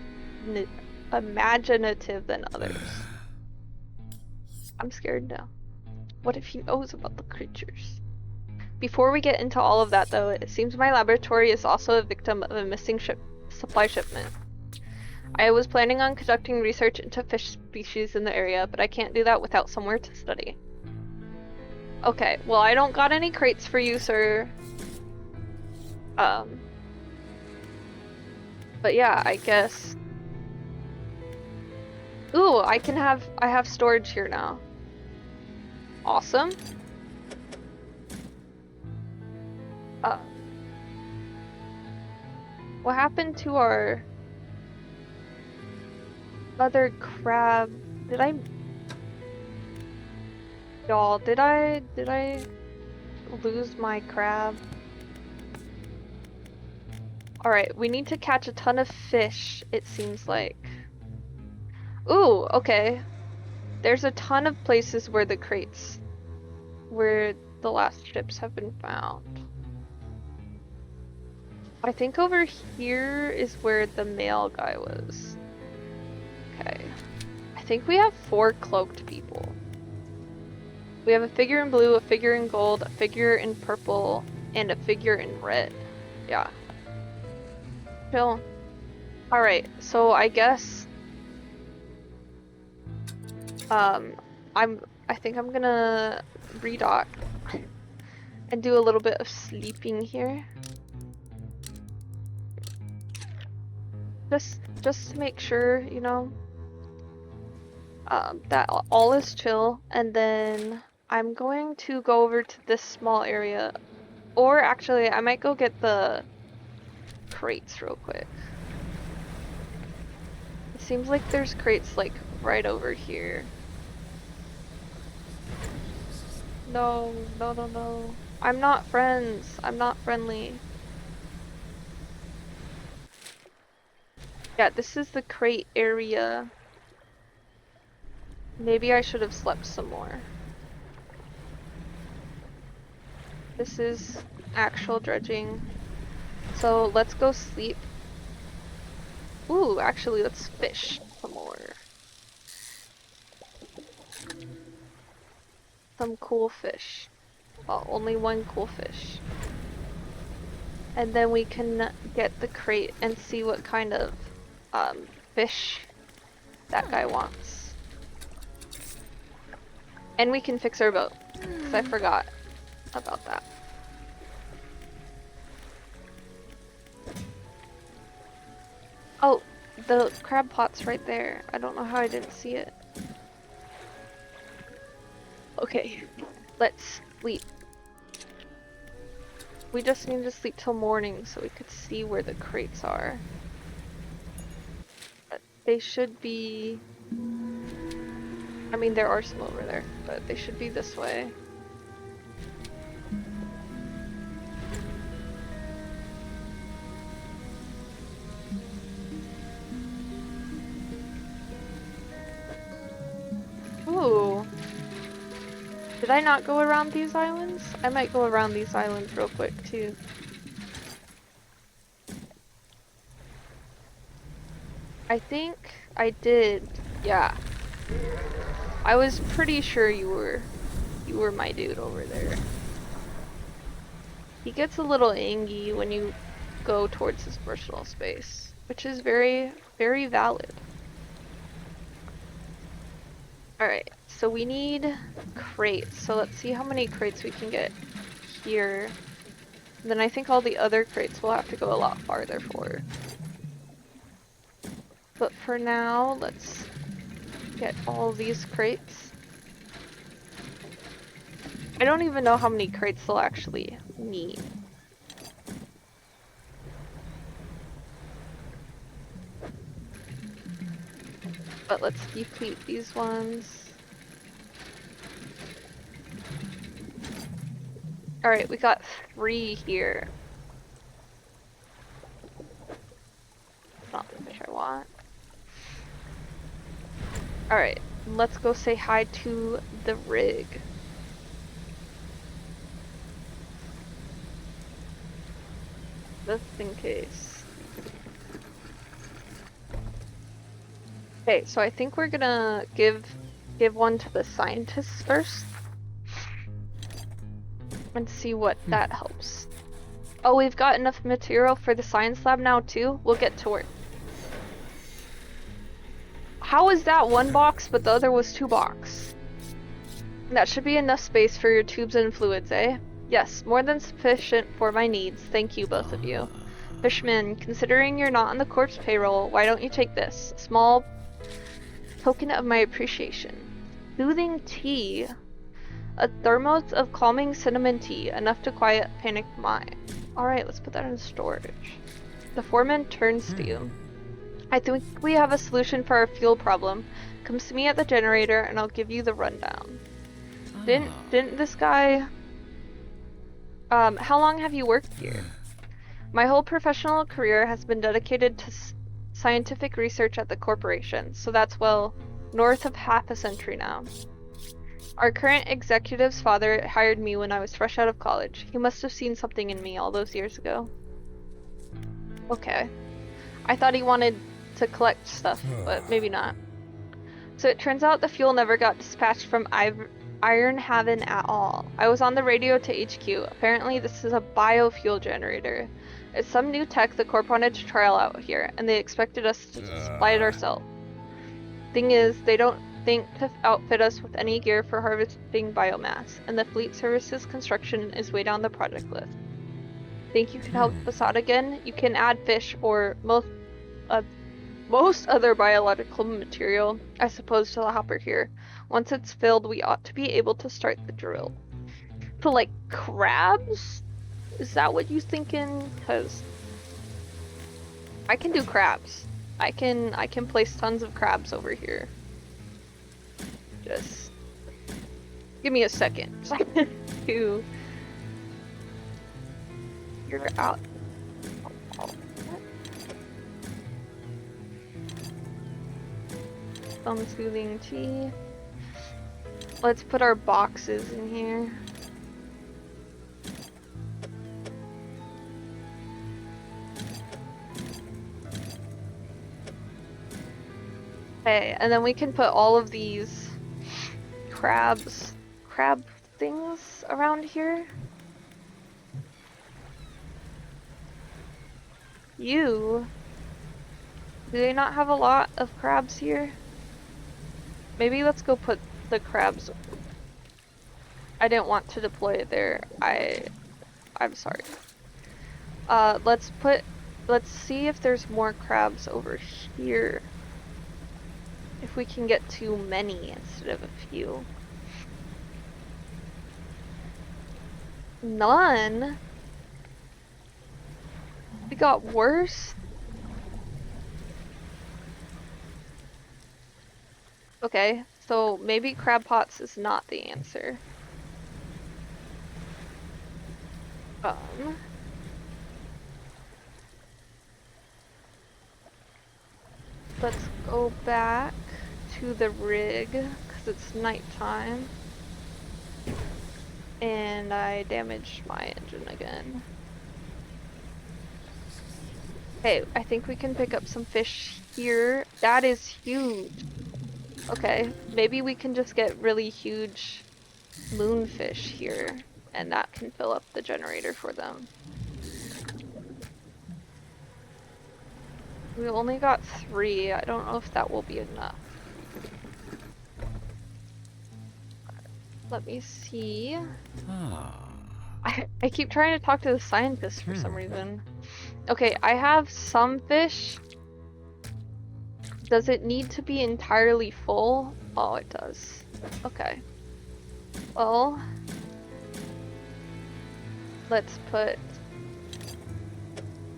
than others. I'm scared now. What if he knows about the creatures? Before we get into all of that, though, it seems my laboratory is also a victim of a missing supply shipment. I was planning on conducting research into fish species in the area, but I can't do that without somewhere to study. Okay, well, I don't got any crates for you, sir. But yeah, I guess. Ooh, I have storage here now. Awesome. What happened to our other crab? Y'all, did I lose my crab? Alright, we need to catch a ton of fish, it seems like. Ooh, okay. There's a ton of places where the last ships have been found. I think over here is where the male guy was. Okay. I think we have 4 cloaked people. We have a figure in blue, a figure in gold, a figure in purple, and a figure in red. Yeah. Chill. Alright, so I guess I think I'm gonna redock and do a little bit of sleeping here. Just to make sure, you know, that all is chill, and then I'm going to go over to this small area, or actually I might go get the crates real quick. It seems like there's crates like right over here. No, no, no, no. I'm not friends. I'm not friendly. Yeah, this is the crate area. Maybe I should have slept some more. This is actual dredging. So let's go sleep. Ooh, actually let's fish some more. Some cool fish. Well, only one cool fish. And then we can get the crate and see what kind of fish that guy wants. And we can fix our boat, because I forgot about that. Oh, the crab pot's right there. I don't know how I didn't see it. Okay, let's sleep. We just need to sleep till morning so we could see where the crates are. But they should be... I mean, there are some over there, but they should be this way. Did I not go around these islands? I might go around these islands real quick too. I think I did. Yeah. I was pretty sure you were my dude over there. He gets a little angy when you go towards his personal space, which is very, very valid. Alright, so we need crates. So let's see how many crates we can get here. And then I think all the other crates will have to go a lot farther for. But for now, let's get all these crates. I don't even know how many crates they'll actually need. But let's deplete these ones. Alright, we got 3 here. Not the fish I want. Alright, let's go say hi to the rig. Just in case. Okay, so I think we're gonna give one to the scientists first. And see what that helps. Oh, we've got enough material for the science lab now too? We'll get to work. How is that 1 box but the other was 2 boxes? That should be enough space for your tubes and fluids, eh? Yes, more than sufficient for my needs. Thank you, both of you. Fishman, considering you're not on the corpse payroll, why don't you take this? Small token of my appreciation. Soothing tea. A thermos of calming cinnamon tea, enough to quiet panicked mind. Alright, let's put that in storage. The foreman turns to you. I think we have a solution for our fuel problem. Come see me at the generator and I'll give you the rundown. Didn't this guy... how long have you worked here? My whole professional career has been dedicated to scientific research at the corporation, so that's, well, north of half a century now. Our current executive's father hired me when I was fresh out of college. He must have seen something in me all those years ago. Okay. I thought he wanted to collect stuff, but maybe not. So it turns out the fuel never got dispatched from Iron Haven at all. I was on the radio to HQ. Apparently this is a biofuel generator. It's some new tech the Corp wanted to trial out here, and they expected us to supply it ourselves. Thing is, they don't think to outfit us with any gear for harvesting biomass, and the fleet services construction is way down the project list. Think you can help us out again? You can add fish or most other biological material, I suppose, to the hopper here. Once it's filled, we ought to be able to start the drill. So, like, crabs? Is that what you thinking? Because I can do crabs. I can place tons of crabs over here. Just give me a second to figure out. Some soothing tea. Let's put our boxes in here. Okay, and then we can put all of these crab things around here. Do they not have a lot of crabs here? Maybe let's go put the crabs. I didn't want to deploy it there. I'm sorry. Let's see if there's more crabs over here. If we can get too many instead of a few. None? We got worse? Okay, so maybe crab pots is not the answer. Let's go back to the rig, because it's nighttime. And I damaged my engine again. Okay, I think we can pick up some fish here. That is huge. Okay, maybe we can just get really huge moonfish here, and that can fill up the generator for them. We only got 3. I don't know if that will be enough. Let me see. I keep trying to talk to the scientist for some reason. Okay, I have some fish. Does it need to be entirely full? Oh, it does. Okay. Well, let's put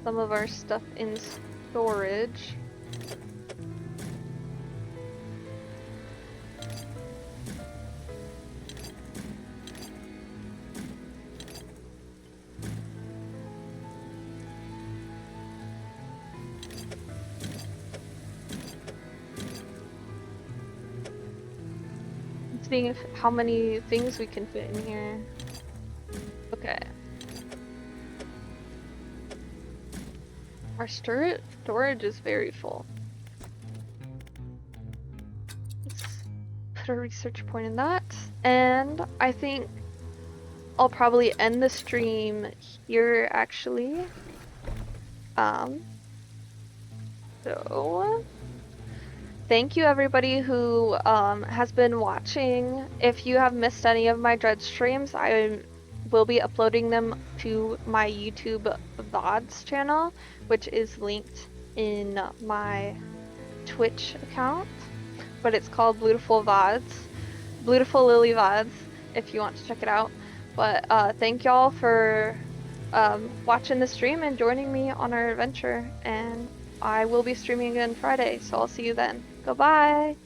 some of our stuff in storage. Seeing how many things we can fit in here. Okay. Our storage is very full. Let's put a research point in that. And I think I'll probably end the stream here actually. So thank you everybody who has been watching. If you have missed any of my Dredge streams, I will be uploading them to my YouTube VODs channel, which is linked in my Twitch account, but it's called Beautiful VODs, Beautiful Lily VODs, if you want to check it out. But thank y'all for watching the stream and joining me on our adventure, and I will be streaming again Friday, so I'll see you then. Goodbye!